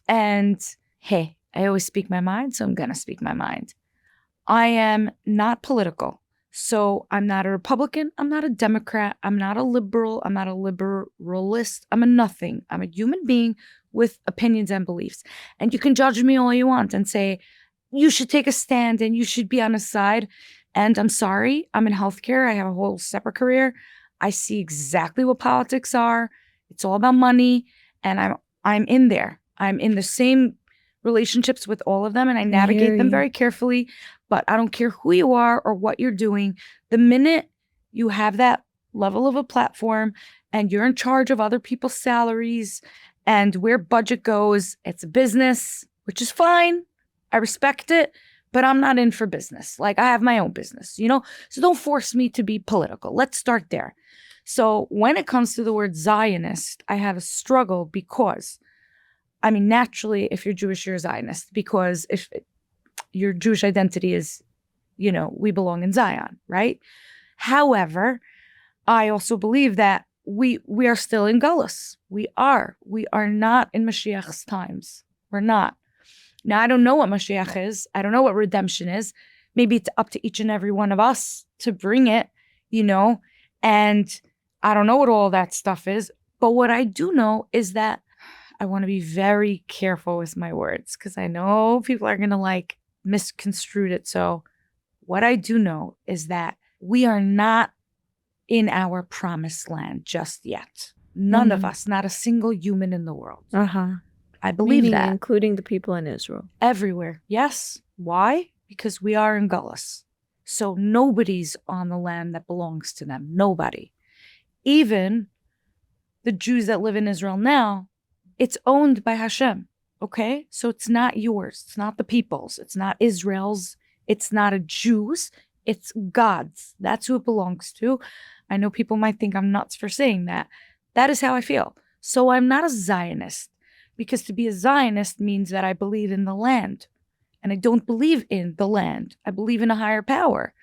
And hey, I always speak my mind, so I'm going to speak my mind. I am not political. So I'm not a Republican. I'm not a Democrat. I'm not a liberal. I'm not a liberalist. I'm a nothing. I'm a human being with opinions and beliefs. And you can judge me all you want and say, you should take a stand and you should be on a side. And I'm sorry, I'm in healthcare. I have a whole separate career. I see exactly what politics are. It's all about money. And I'm in there. I'm in the same relationships with all of them and I navigate them very carefully. But I don't care who you are or what you're doing. The minute you have that level of a platform and you're in charge of other people's salaries and where budget goes, it's a business, which is fine. I respect it, but I'm not in for business. Like I have my own business, So don't force me to be political. Let's start there. So when it comes to the word Zionist, I have a struggle because, naturally, if you're Jewish, you're a Zionist because if your Jewish identity is, we belong in Zion, right? However, I also believe that we are still in Gullus. We are not in Mashiach's times. We're not. Now, I don't know what Mashiach is. I don't know what redemption is. Maybe it's up to each and every one of us to bring it, and I don't know what all that stuff is. But what I do know is that I want to be very careful with my words because I know people are going to misconstrue it. So what I do know is that we are not in our promised land just yet. None of us, not a single human in the world. I believe that. Including the people in Israel. Everywhere. Yes. Why? Because we are in Gullus. So nobody's on the land that belongs to them. Nobody. Even the Jews that live in Israel now, it's owned by Hashem. Okay? So it's not yours. It's not the people's. It's not Israel's. It's not a Jew's. It's God's. That's who it belongs to. I know people might think I'm nuts for saying that. That is how I feel. So I'm not a Zionist. Because to be a Zionist means that I believe in the land. And I don't believe in the land. I believe in a higher power.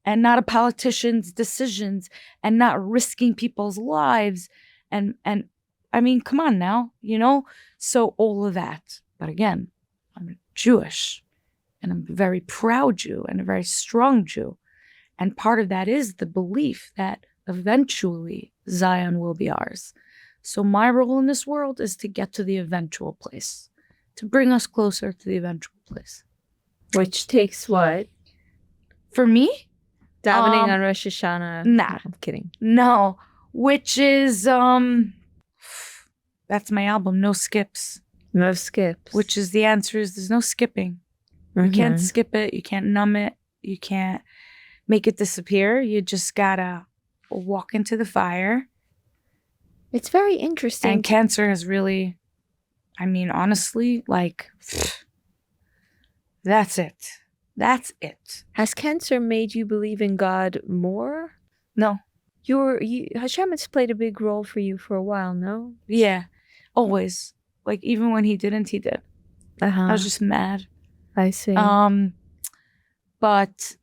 And not a politician's decisions. And not risking people's lives. And come on now, So all of that. But again, I'm Jewish. And I'm a very proud Jew and a very strong Jew. And part of that is the belief that eventually Zion will be ours. So my role in this world is to get to the eventual place, to bring us closer to the eventual place. Which takes what? For me? Davening on Rosh Hashanah. Nah. I'm kidding. No. Which is, that's my album, No Skips. No skips. Which is the answer is there's no skipping. You can't skip it. You can't numb it. You can't make it disappear. You just gotta walk into the fire It's very interesting. And cancer has really, I mean, honestly, like, that's it. That's it. Has cancer made you believe in God more? No. Hashem has played a big role for you for a while, no? Yeah. Always. Like, even when he didn't, he did. I was just mad. I see. But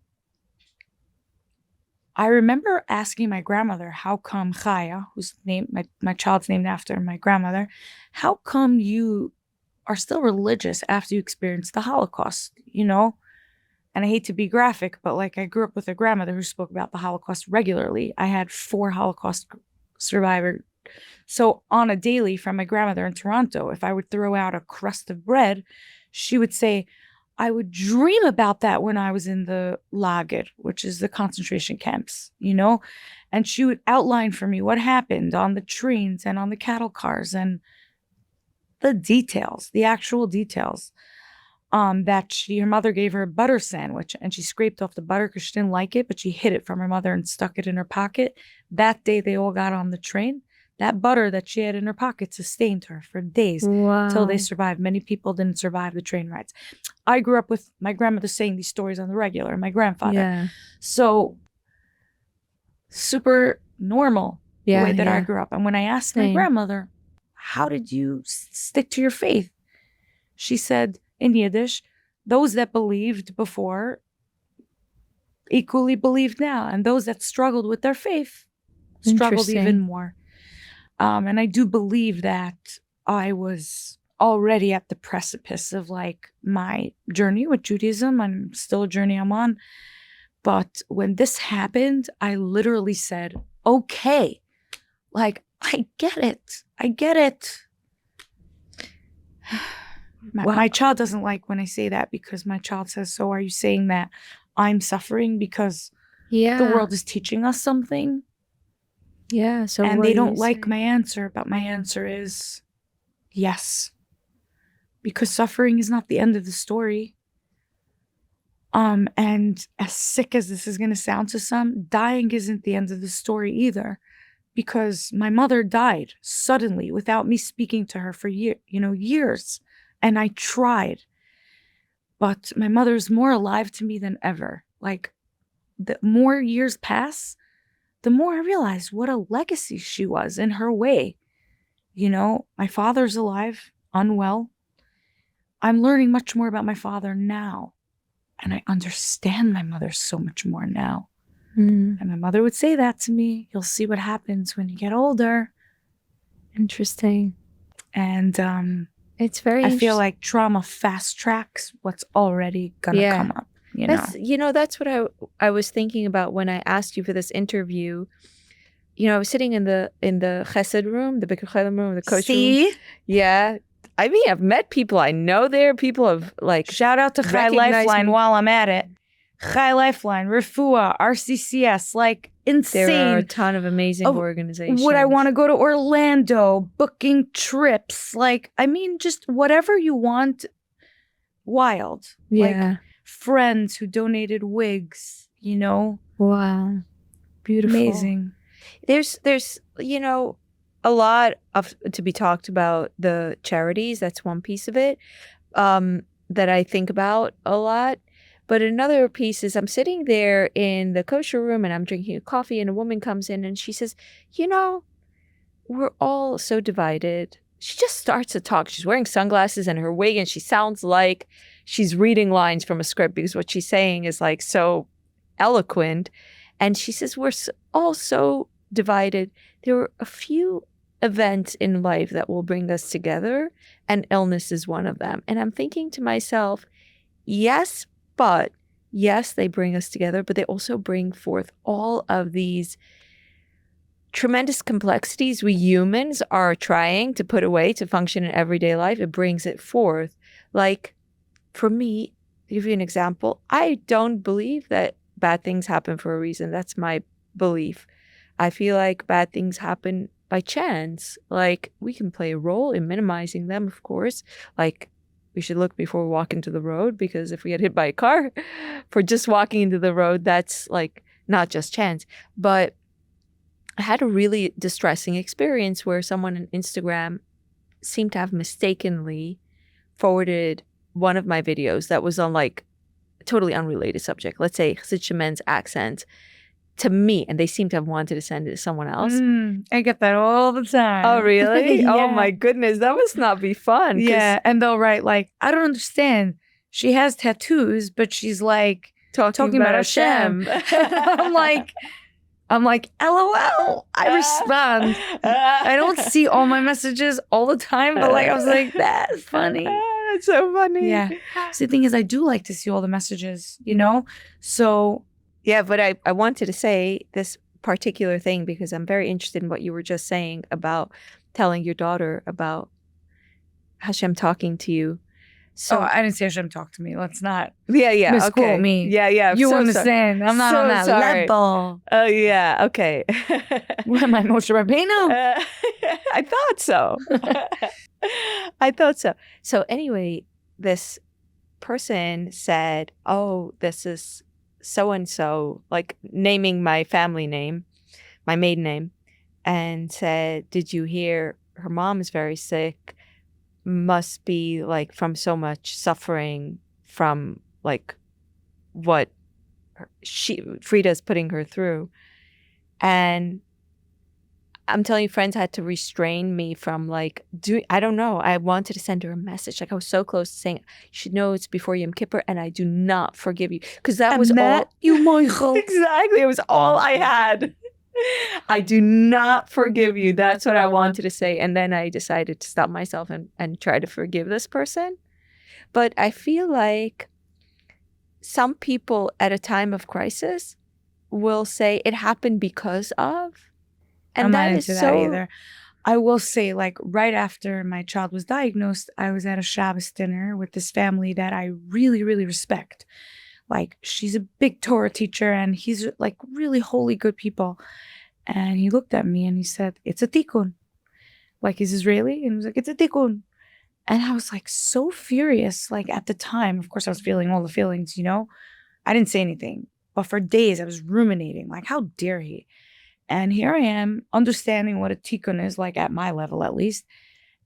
I remember asking my grandmother, how come Chaya, whose name my child's named after my grandmother, how come you are still religious after you experienced the Holocaust, you know? And I hate to be graphic, but like I grew up with a grandmother who spoke about the Holocaust regularly. I had 4 Holocaust survivors. So on a daily from my grandmother in Toronto, if I would throw out a crust of bread, she would say, I would dream about that when I was in the lager, which is the concentration camps, you know? And she would outline for me what happened on the trains and on the cattle cars and the details, the actual details. That her mother gave her a butter sandwich and she scraped off the butter because she didn't like it, but she hid it from her mother and stuck it in her pocket. That day they all got on the train. That butter that she had in her pocket sustained her for days till they survived. Many people didn't survive the train rides. I grew up with my grandmother saying these stories on the regular, and my grandfather. Yeah. So super normal the way that I grew up. And when I asked my grandmother, how did you stick to your faith? She said in Yiddish, those that believed before equally believed now. And those that struggled with their faith struggled even more. And I do believe that I was already at the precipice of like my journey with Judaism. I'm still a journey I'm on. But when this happened, I literally said, okay, like, I get it. I get it. My child doesn't like when I say that because my child says, so are you saying that I'm suffering because the world is teaching us something? Yeah. So and they don't like my answer, but my answer is yes. Because suffering is not the end of the story. And as sick as this is going to sound to some, dying isn't the end of the story either. Because my mother died suddenly without me speaking to her for years. And I tried. But my mother's more alive to me than ever. Like, the more years pass, the more I realize what a legacy she was in her way. You know, my father's alive, unwell. I'm learning much more about my father now. And I understand my mother so much more now. And my mother would say that to me. You'll see what happens when you get older. Interesting. And it's very I feel like trauma fast tracks what's already gonna come up. That's what I was thinking about when I asked you for this interview. You know, I was sitting in the chesed room, the Bikur Cholim room, the coach room. Yeah. I mean, I've met people I know there. People have like shout out to Chai Lifeline while I'm at it. Chai Lifeline, Refuah, RCCS, like insane. There are a ton of amazing organizations. Would I want to go to Orlando, booking trips? Like, I mean, just whatever you want. Wild. Yeah. Like friends who donated wigs, you know? Wow. Beautiful. Amazing. There's a lot of to be talked about the charities. That's one piece of it that I think about a lot. But another piece is I'm sitting there in the kosher room and I'm drinking a coffee and a woman comes in and she says, we're all so divided. She just starts to talk. She's wearing sunglasses and her wig and she sounds like she's reading lines from a script because what she's saying is like so eloquent. And she says, we're all so divided. There are a few events in life that will bring us together and illness is one of them. And I'm thinking to myself, yes, but yes, they bring us together, but they also bring forth all of these tremendous complexities we humans are trying to put away to function in everyday life. It brings it forth. Like, for me, to give you an example, I don't believe that bad things happen for a reason. That's my belief. I feel like bad things happen by chance. Like, we can play a role in minimizing them, of course. Like, we should look before we walk into the road, because if we get hit by a car for just walking into the road, that's like not just chance. But I had a really distressing experience where someone on Instagram seemed to have mistakenly forwarded one of my videos that was on like a totally unrelated subject. Let's say Hasidic men's accent to me, and they seem to have wanted to send it to someone else. I get that all the time. Oh, really? Yeah. Oh my goodness. That must not be fun. 'cause Yeah. And they'll write like, I don't understand. She has tattoos, but she's like talking about Hashem. I'm like, LOL. I respond. I don't see all my messages all the time, but like I was like, that's funny. That's so funny. Yeah. So the thing is, I do like to see all the messages, you know? So yeah, but I wanted to say this particular thing because I'm very interested in what you were just saying about telling your daughter about Hashem talking to you. So I didn't say Hashem talk to me. Let's not yeah, misquote okay. me. Yeah. You so understand. I'm not So on that sorry. level. Oh yeah, okay. What am I, Moshe Rabbeinu? I thought so. I thought so. So anyway, this person said, "Oh, this is so and so," like naming my family name, my maiden name, and said, "Did you hear her mom is very sick? Must be like from so much suffering from like what Frida's putting her through." And I'm telling you, friends had to restrain me from like I don't know. I wanted to send her a message. Like I was so close to saying, "You should know it's before Yom Kippur, and I do not forgive you," because that was all. You, Michael. Exactly, it was all I had. I do not forgive you. That's what I wanted to say, and then I decided to stop myself and try to forgive this person. But I feel like some people at a time of crisis will say it happened because of. And I'm that not is into so that either. I will say, like, right after my child was diagnosed, I was at a Shabbos dinner with this family that I really, really respect. Like, she's a big Torah teacher, and he's, like, really holy, good people. And he looked at me and he said, "It's a tikkun." Like, he's Israeli, and he was like, "It's a tikkun." And I was, like, so furious. Like, at the time, of course, I was feeling all the feelings, you know? I didn't say anything. But for days, I was ruminating. Like, how dare he? And here I am understanding what a tikkun is, like at my level at least.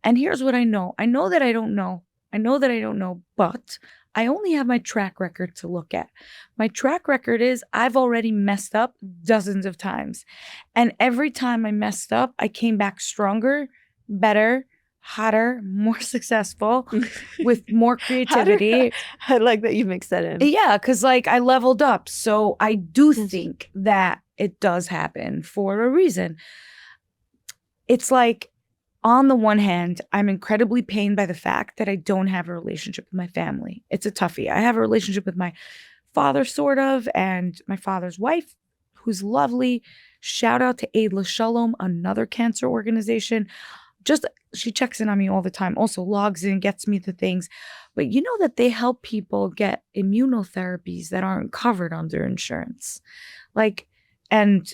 And here's what I know. I know that I don't know. I know that I don't know, but I only have my track record to look at. My track record is I've already messed up dozens of times. And every time I messed up, I came back stronger, better, hotter, more successful, with more creativity. I like that you mixed that in. Yeah, because like I leveled up. So I do think that it does happen for a reason. It's like, on the one hand, I'm incredibly pained by the fact that I don't have a relationship with my family. It's a toughie. I have a relationship with my father, sort of, and my father's wife, who's lovely. Shout out to Aid L'Shalom, another cancer organization. Just, she checks in on me all the time, also logs in, gets me the things. But you know that they help people get immunotherapies that aren't covered under insurance. Like, and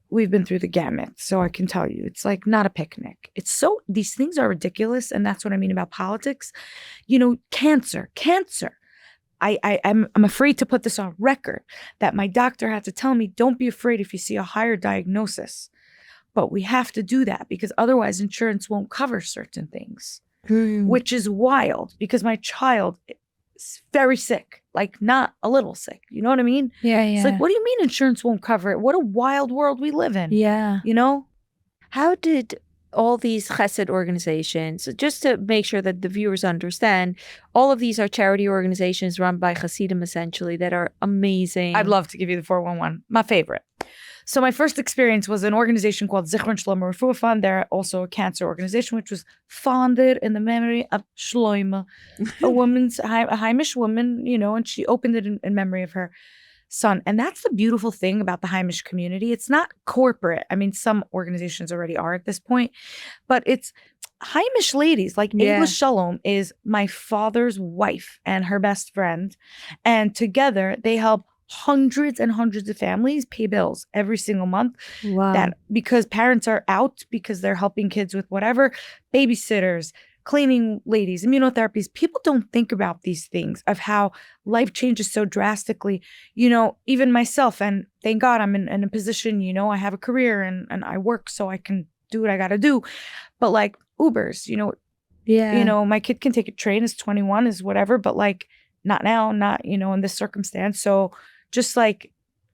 we've been through the gamut, so I can tell you, it's like not a picnic. It's so, these things are ridiculous, and that's what I mean about politics. You know, cancer. I'm afraid to put this on record that my doctor had to tell me, don't be afraid if you see a higher diagnosis. But we have to do that because otherwise insurance won't cover certain things, which is wild because my child is very sick, like not a little sick. You know what I mean? Yeah. It's like, what do you mean insurance won't cover it? What a wild world we live in. Yeah. You know? How did all these chesed organizations, just to make sure that the viewers understand, all of these are charity organizations run by Hasidim essentially that are amazing. I'd love to give you the 411, my favorite. So my first experience was an organization called Zichron Shlomo Refuah Fund. They're also a cancer organization, which was founded in the memory of Shloima, a Haimish woman, you know, and she opened it in memory of her son. And that's the beautiful thing about the Haimish community. It's not corporate. I mean, some organizations already are at this point, but it's Haimish ladies. Like Ayla Shalom is my father's wife and her best friend. And together they help hundreds and hundreds of families pay bills every single month. Wow. That because parents are out because they're helping kids with whatever, babysitters, cleaning ladies, immunotherapies. People don't think about these things of how life changes so drastically. Even myself, and thank God I'm in a position, I have a career and I work so I can do what I got to do. But like Ubers, my kid can take a train, is 21, is whatever, but like not now, not, in this circumstance. So just like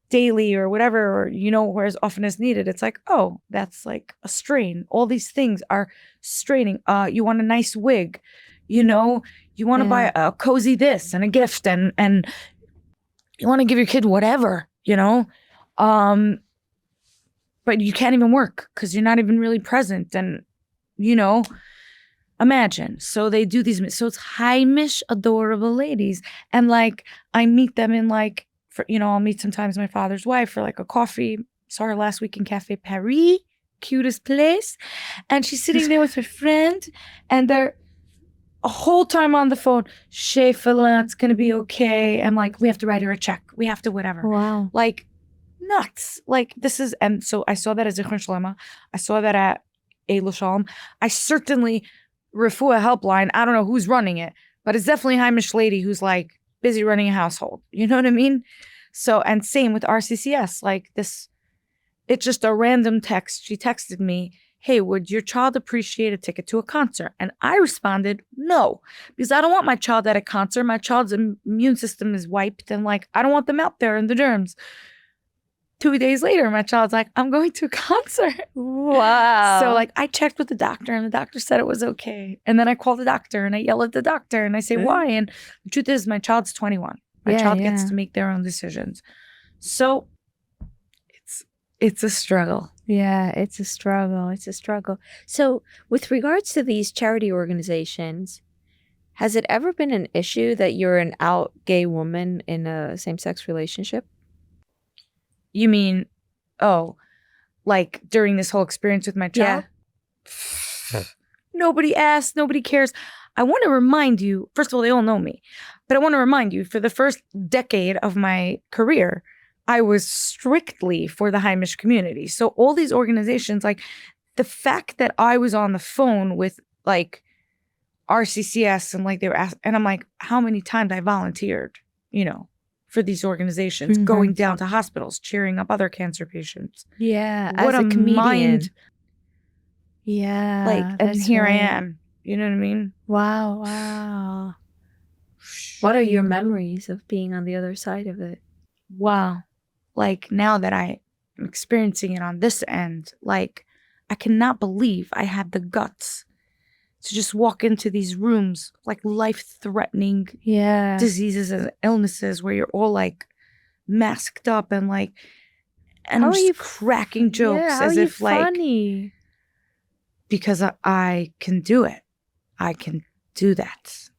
daily or whatever, or as often as needed, it's like, oh, that's like a strain. All these things are straining. You want a nice wig, you want to buy a cozy this and a gift and you want to give your kid whatever, but you can't even work because you're not even really present. And, imagine. So they do these, so it's Heimish, adorable ladies. And like, I meet them in like, I'll meet sometimes my father's wife for like a coffee. Saw her last week in Cafe Paris, cutest place. And she's sitting there with her friend and they're a whole time on the phone. Shefala, it's going to be okay. And like, we have to write her a check. We have to whatever. Wow. Like nuts. Like this is, and so I saw that at Zichron Shlema. I saw that at Eilo Shalom. I certainly, Refuah helpline, I don't know who's running it, but it's definitely a Heimish lady who's like busy running a household. You know what I mean? So, and same with RCCS, like this, it's just a random text. She texted me, hey, would your child appreciate a ticket to a concert? And I responded, no, because I don't want my child at a concert. My child's immune system is wiped and like, I don't want them out there in the germs. 2 days later, my child's like, I'm going to a concert. Wow. So like I checked with the doctor and the doctor said it was okay. And then I called the doctor and I yell at the doctor and I say, why? And the truth is my child's 21. My child gets to make their own decisions. So it's a struggle. Yeah, it's a struggle. It's a struggle. So with regards to these charity organizations, has it ever been an issue that you're an out gay woman in a same-sex relationship? You mean, like during this whole experience with my child? Yeah. Nobody asked, nobody cares. I want to remind you, first of all, they all know me, but I want to remind you, for the first decade of my career, I was strictly for the Heimish community. So all these organizations, like the fact that I was on the phone with like RCCS and like they were asked, and I'm like, how many times I volunteered, for these organizations, going down to hospitals, cheering up other cancer patients. Yeah, what as a comedian. Mind. Yeah, like, and here I am. You know what I mean? Wow. What are your memories of being on the other side of it? Wow. Like now that I am experiencing it on this end, like I cannot believe I had the guts to just walk into these rooms, like life-threatening diseases and illnesses where you're all like masked up and like, and I'm just cracking jokes as if like, funny? Because I can do it. I can do that.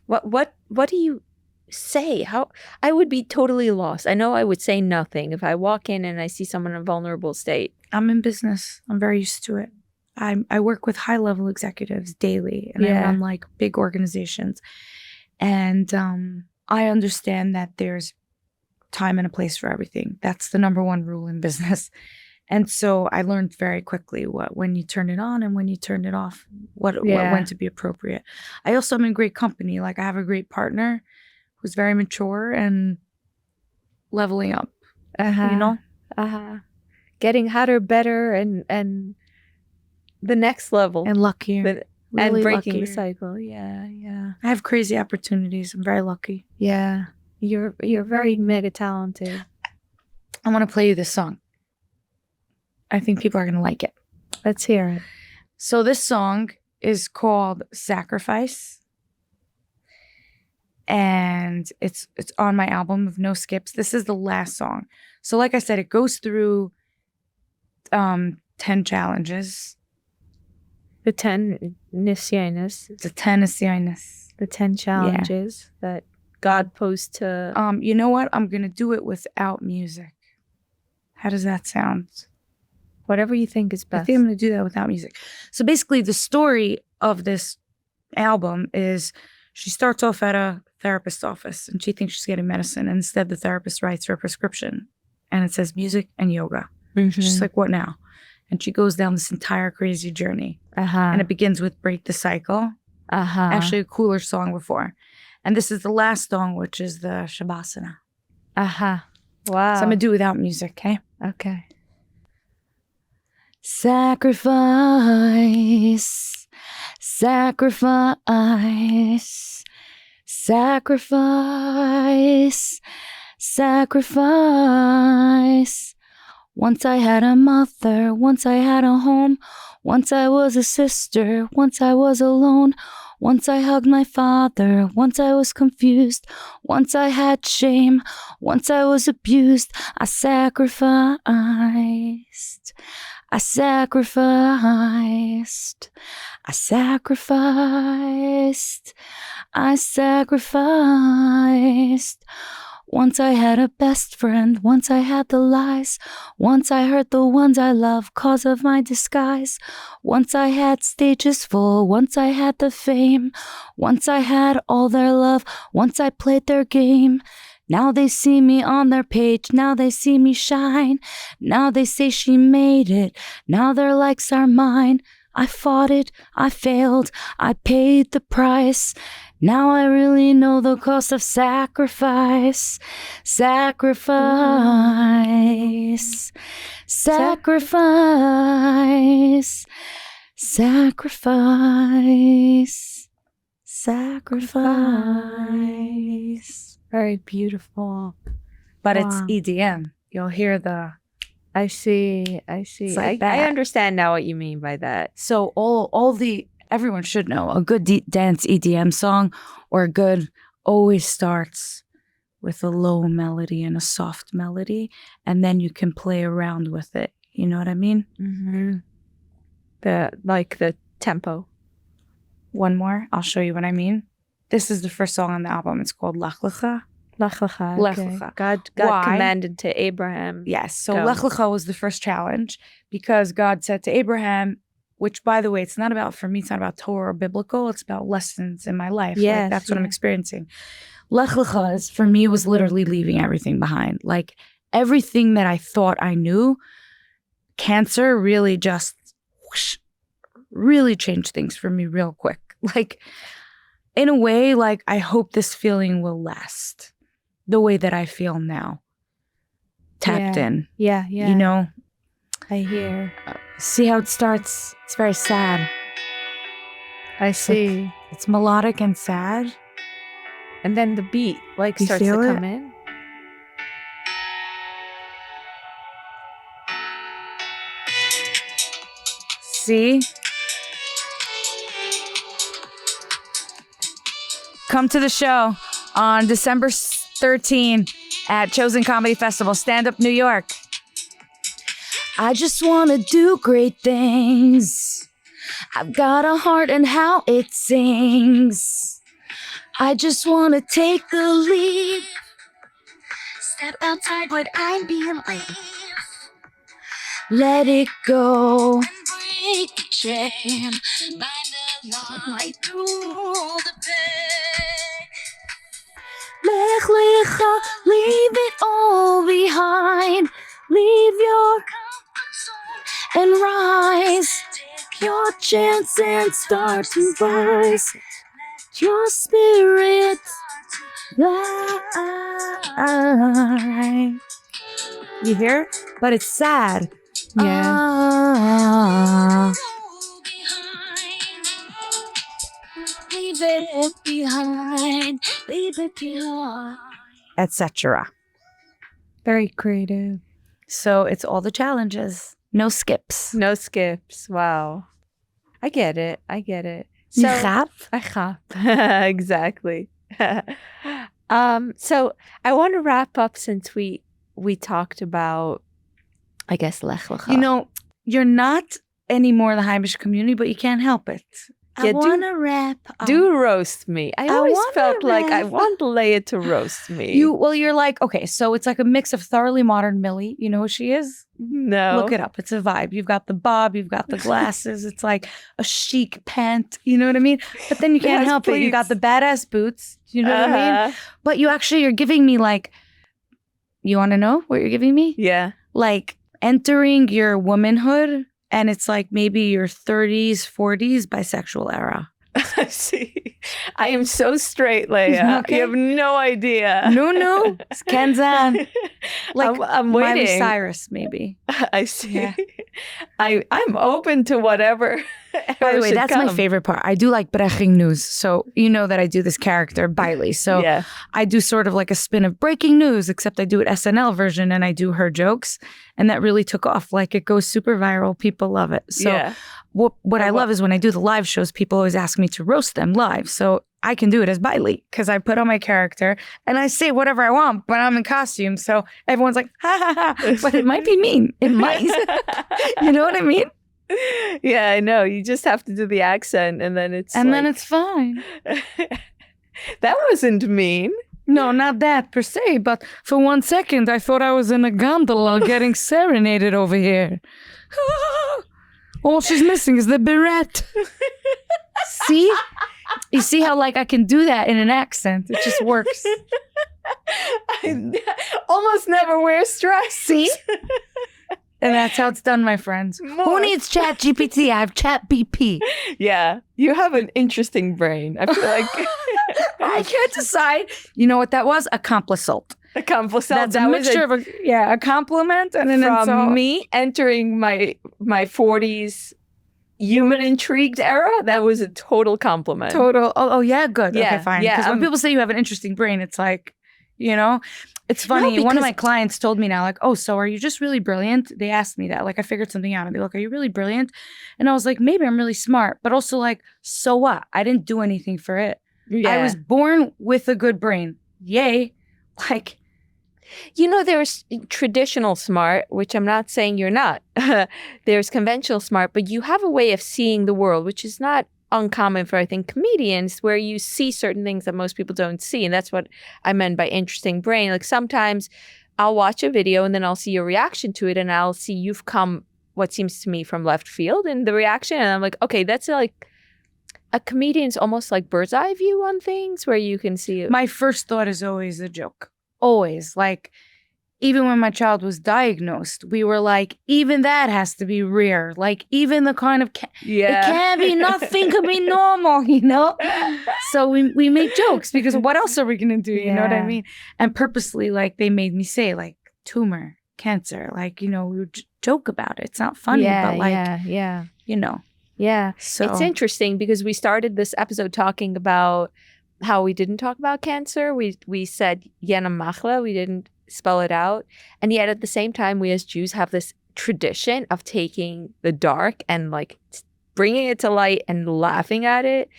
What do you say? How I would be totally lost. I know I would say nothing if I walk in and I see someone in a vulnerable state. I'm in business. I'm very used to it. I work with high-level executives daily, and I run like big organizations. And I understand that there's time and a place for everything. That's the number one rule in business. And so I learned very quickly when you turn it on and when you turn it off, what when to be appropriate. I also am in great company. Like I have a great partner who's very mature and leveling up. Getting hotter, better, and the next level. And luckier. And breaking the cycle. Yeah. I have crazy opportunities. I'm very lucky. Yeah. You're very mega talented. I want to play you this song. I think people are going to like it. Let's hear it. So this song is called Sacrifice. And it's on my album of No Skips. This is the last song. So like I said, it goes through 10 challenges. The 10 nisyanis. The 10 nisyanis. The 10 challenges that God posed to... you know what? I'm going to do it without music. How does that sound? Whatever you think is best. I think I'm going to do that without music. So basically, the story of this album is she starts off at a therapist's office and she thinks she's getting medicine. And instead, the therapist writes her a prescription and it says music and yoga. She's like, what now? And she goes down this entire crazy journey. And it begins with Break the Cycle. Actually, a cooler song before. And this is the last song, which is the Shavasana. Wow. So I'm going to do it without music, okay? Okay. Sacrifice, sacrifice, sacrifice, sacrifice. Once I had a mother, once I had a home, once I was a sister, once I was alone, once I hugged my father, once I was confused, once I had shame, once I was abused. I sacrificed, I sacrificed, I sacrificed, I sacrificed. Once I had a best friend, once I had the lies, once I hurt the ones I love cause of my disguise. Once I had stages full, once I had the fame, once I had all their love, once I played their game. Now they see me on their page, now they see me shine. Now they say she made it, now their likes are mine. I fought it, I failed, I paid the price. Now I really know the cost of sacrifice. Sacrifice, sacrifice, sacrifice, sacrifice. Very beautiful. But it's Wow. EDM. You'll hear the... I see. It's like I that. understand now what you mean by that. So everyone should know a good dance EDM song or a good always starts with a low melody and a soft melody, and then you can play around with it. You know what I mean? Mm-hmm. The tempo. One more, I'll show you what I mean. This is the first song on the album. It's called Lech Lecha. Lech Lecha. Lech Okay. Lecha. God Why? commanded to Abraham. Yes. So Go. Lech Lecha was the first challenge because God said to Abraham, which, by the way, it's not about, for me, it's not about Torah or biblical. It's about lessons in my life. Yes, Like, that's what I'm yeah. experiencing. Lech Lecha is, for me, was literally leaving everything behind. Like, everything that I thought I knew, cancer really just whoosh, really changed things for me real quick. Like, in a way, like, I hope this feeling will last the way that I feel now. Tapped in. Yeah. You know? I hear. See how it starts? It's very sad. I see. It's melodic and sad. And then the beat You starts to feel it? come in. See? Come to the show on December 13 at Chosen Comedy Festival, Stand Up New York. I just want to do great things. I've got a heart and how it sings. I just want to take the leap. Step outside what I believe. Let it go. And break the chain. Find a light through the pain. Lech Lecha, leave it all behind. Leave your comfort zone and rise. Take your chance and start to rise. Let your spirit fly. You hear? But it's sad. Yeah. Leave it behind. Leave it behind. Etc. Very creative. So it's all the challenges. No skips. No skips. Wow. I get it. So, So I have. Exactly. So I want to wrap up since we talked about, I guess, Lech Lecha. you know, you're not anymore in the Heimish community, but you can't help it. Yeah, I want to rap. do roast me. I always wanna felt like I rap. want Leah to roast me. You're like, okay, so it's like a mix of thoroughly modern Millie. You know who she is? No. Look it up. It's a vibe. You've got the bob, you've got the glasses. It's like a chic pant. You know what I mean? But then you can't Yes, help it. You got please. the badass boots. You know what I mean? But you're giving me like, you want to know what you're giving me? Yeah. Like entering your womanhood, and it's like maybe your 30s, 40s bisexual era. I see. I am so straight, Leah. Okay. You have no idea. No, Kenzan. Like I'm Miley waiting. Cyrus, maybe. I see. Yeah. I'm open to whatever. By the way, should that's my come. favorite part. I do like breaking news. So you know that I do this character, Bailey. So yeah. I do sort of like a spin of breaking news, except I do it SNL version and I do her jokes. And that really took off. Like it goes super viral. People love it. So yeah. what I love is when I do the live shows, people always ask me to roast them live. So I can do it as Bailey because I put on my character and I say whatever I want, but I'm in costume. So everyone's like, ha ha ha. But it might be mean. It might. You know what I mean? Yeah, I know. You just have to do the accent and then it's Then it's fine. That wasn't mean. No, not that per se, but for 1 second, I thought I was in a gondola getting serenaded over here. All she's missing is the beret. See? You see how like I can do that in an accent? It just works. I almost never wear stress. See? And that's how it's done, my friends. Who needs Chat GPT? I have Chat BP. Yeah, you have an interesting brain. I feel like I can't decide. You know what that was? A compliment. a compliment. That's That a was mixture of a compliment and an from insult. me entering my 40s human intrigued era. That was a total compliment. Total. Oh yeah, good. Yeah, Okay, fine. yeah, Because when people say you have an interesting brain, it's like, you know, it's funny. One of my clients told me now, like, oh, so are you just really brilliant? They asked me that. Like, I figured something out. And they're like, are you really brilliant? And I was like, maybe I'm really smart. But also like, so what? I didn't do anything for it. Yeah. I was born with a good brain. Yay. Like, you know, there's traditional smart, which I'm not saying you're not. There's conventional smart, but you have a way of seeing the world, which is not uncommon for, I think, comedians, where you see certain things that most people don't see. And that's what I meant by interesting brain. Like sometimes I'll watch a video and then I'll see your reaction to it and I'll see you've come what seems to me from left field in the reaction. And I'm like, okay, that's like a comedian's almost like bird's eye view on things where you can see it. my first thought is always a joke. Always. Like, even when my child was diagnosed, we were like, even that has to be rare. Like, even the kind of, it can't be, nothing could be normal, you know? So we make jokes because what else are we going to do? You know what I Yeah. mean? And purposely, like, they made me say, like, tumor, cancer. Like, you know, we would joke about it. It's not funny, but like, you know. Yeah. So It's interesting because we started this episode talking about how we didn't talk about cancer. We said Yana Machla. We didn't spell it out. And yet at the same time, we as Jews have this tradition of taking the dark and like bringing it to light and laughing at it.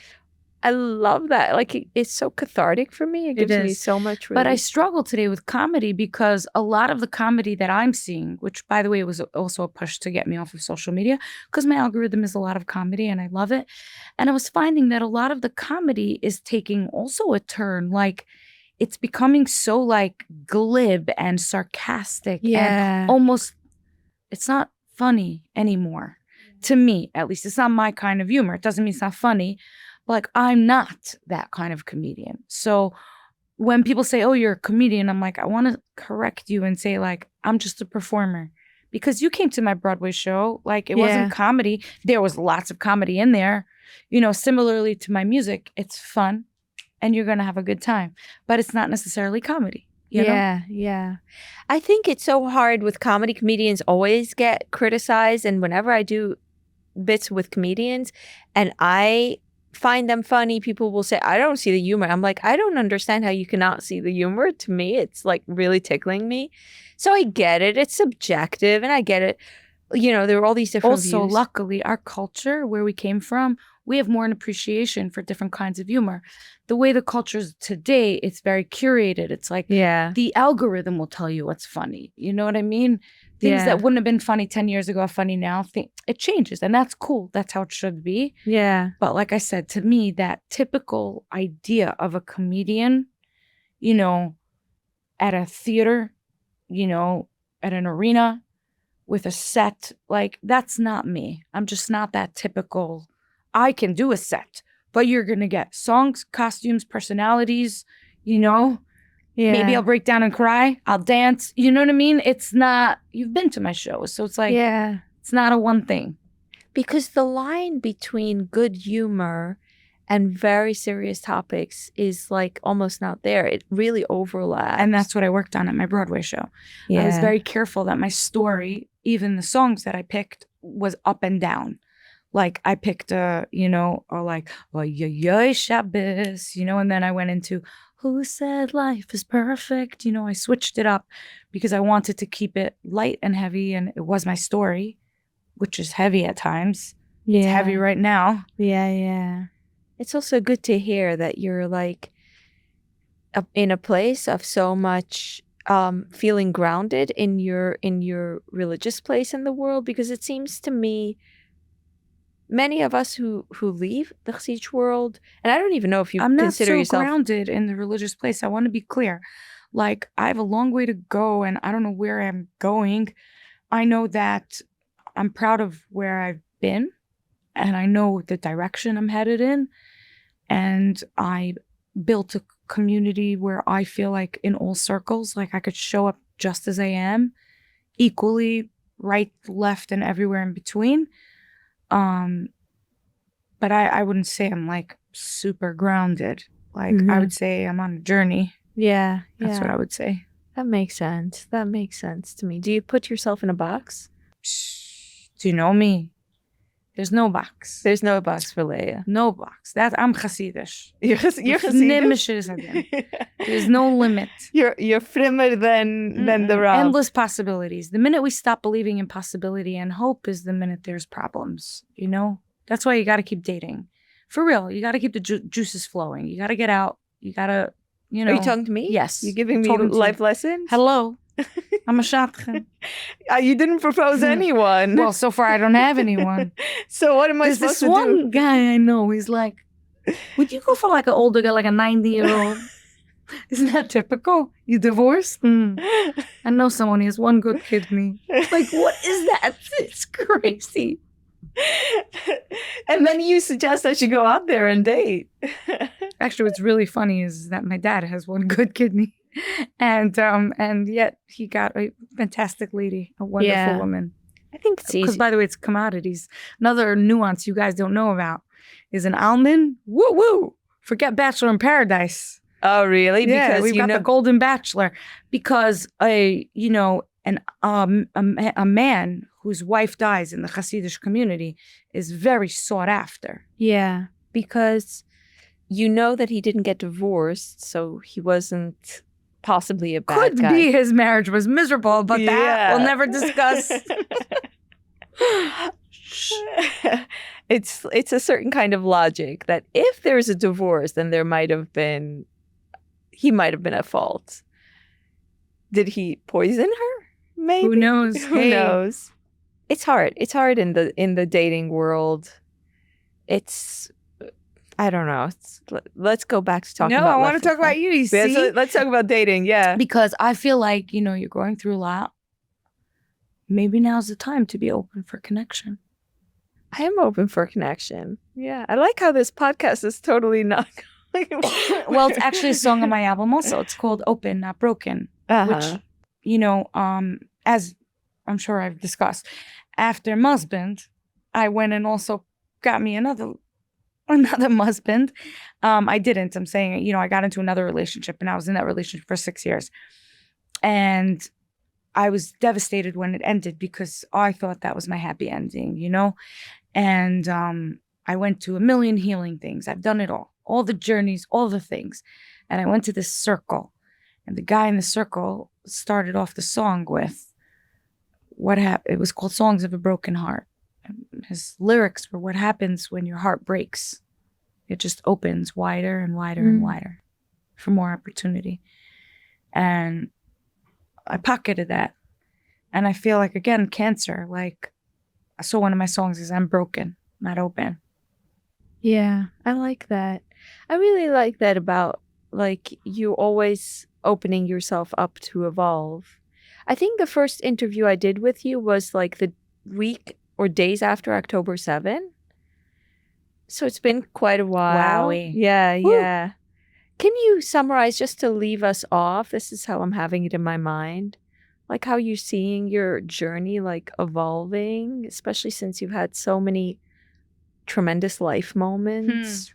I love that. Like it's so cathartic for me. It gives me is. so much relief. But I struggle today with comedy because a lot of the comedy that I'm seeing, which by the way was also a push to get me off of social media, because my algorithm is a lot of comedy and I love it. And I was finding that a lot of the comedy is taking also a turn. Like it's becoming so like glib and sarcastic and almost, it's not funny anymore. To me, at least. It's not my kind of humor. It doesn't mean it's not funny. Like, I'm not that kind of comedian. So when people say, oh, you're a comedian, I'm like, I want to correct you and say, like, I'm just a performer. Because you came to my Broadway show. Like, it wasn't comedy. There was lots of comedy in there. You know, similarly to my music, it's fun and you're going to have a good time. But it's not necessarily comedy. You know? Yeah. I think it's so hard with comedy. Comedians always get criticized. And whenever I do bits with comedians and I find them funny, people will say, I don't see the humor. I'm like, I don't understand how you cannot see the humor. To me, it's like really tickling me. So I get it. It's subjective and I get it. You know, there are all these different Also, views. luckily, our culture, where we came from, we have more an appreciation for different kinds of humor. The way the culture is today, it's very curated. It's like the algorithm will tell you what's funny. You know what I mean? Things that wouldn't have been funny 10 years ago are funny now. It changes, and that's cool. That's how it should be. Yeah. But like I said, to me, that typical idea of a comedian, you know, at a theater, you know, at an arena with a set, like that's not me. I'm just not that typical. I can do a set, but you're going to get songs, costumes, personalities, you know. Yeah. Maybe I'll break down and cry. I'll dance. You know what I mean? It's not, you've been to my shows. So it's like, it's not a one thing. Because the line between good humor and very serious topics is like almost not there. It really overlaps. And that's what I worked on at my Broadway show. yeah. I was very careful that my story, even the songs that I picked, was up and down. Like I picked Shabbos, and then I went into who said life is perfect. I switched it up because I wanted to keep it light and heavy, and it was my story, which is heavy at times. yeah. It's heavy right now. Yeah. It's also good to hear that you're like in a place of so much feeling grounded in your religious place in the world, because it seems to me many of us who leave the Hasidic world, and I don't even know if you I'm not consider so yourself grounded in the religious place. I want to be clear. Like I have a long way to go, and I don't know where I'm going. I know that I'm proud of where I've been, and I know the direction I'm headed in. And I built a community where I feel like in all circles, like I could show up just as I am, equally, right, left, and everywhere in between. But I wouldn't say I'm like super grounded. Like I would say I'm on a journey. Yeah. That's what I would say. That makes sense. That makes sense to me. Do you put yourself in a box? Do you know me? There's no box. There's no box for Leah. No box. I'm Hasidic. You're Hasidic? There's no limit. You're frimmer than the Rav. Endless possibilities. The minute we stop believing in possibility and hope is the minute there's problems. That's why you got to keep dating. For real, you got to keep the juices flowing. You got to get out. You got to, Are you talking to me? Yes. You giving me Talking to life you. lessons? Hello. I'm a shotgun. You didn't propose anyone. Well, so far I don't have anyone. So what am I There's supposed this to one do? guy I know. He's like, would you go for like an older guy, like a 90-year-old? Isn't that typical? You divorced? I know someone. He has one good kidney. Like, what is that? It's crazy. And then you suggest I should go out there and date. Actually, what's really funny is that my dad has one good kidney, and yet he got a fantastic lady, a wonderful woman. I think it's Because easy. by the way, it's commodities. Another nuance you guys don't know about is an almond. Woo woo! Forget Bachelor in Paradise. Oh, really? Yeah, Because we've got the Golden Bachelor. Because a man whose wife dies in the Hasidic community is very sought after. Yeah, because you know that he didn't get divorced, so he wasn't possibly a bad Could guy. be his marriage was miserable, but that Yeah. we'll never discuss. It's a certain kind of logic that if there's a divorce, then he might have been at fault. Did he poison her? Maybe. Who knows? Who Hey. knows? It's hard. It's hard in the dating world. It's I don't know. Let's go back to talking No, about I want to talk about you. You see, Let's talk about dating. Yeah. because I feel like you're going through a lot. Maybe now's the time to be open for connection. I am open for connection. Yeah. I like how this podcast is totally not going. Well, it's actually a song on my album also. It's called Open, Not Broken, Uh-huh. which, as I'm sure I've discussed, after my husband, I went and also got me another husband. I didn't. I'm saying, I got into another relationship, and I was in that relationship for 6 years. And I was devastated when it ended because I thought that was my happy ending, And I went to a million healing things. I've done it all the journeys, all the things. And I went to this circle, and the guy in the circle started off the song with it was called Songs of a Broken Heart. And his lyrics were what happens when your heart breaks. It just opens wider and wider and wider for more opportunity. And I pocketed that. And I feel like, again, cancer, like, so one of my songs is I'm broken, not open. Yeah, I like that. I really like that about like you always opening yourself up to evolve. I think the first interview I did with you was like the week or days after October 7. So it's been quite a while. Wowie. Yeah, Woo. yeah. Can you summarize just to leave us off? This is how I'm having it in my mind. Like how you're seeing your journey like evolving, especially since you've had so many tremendous life moments.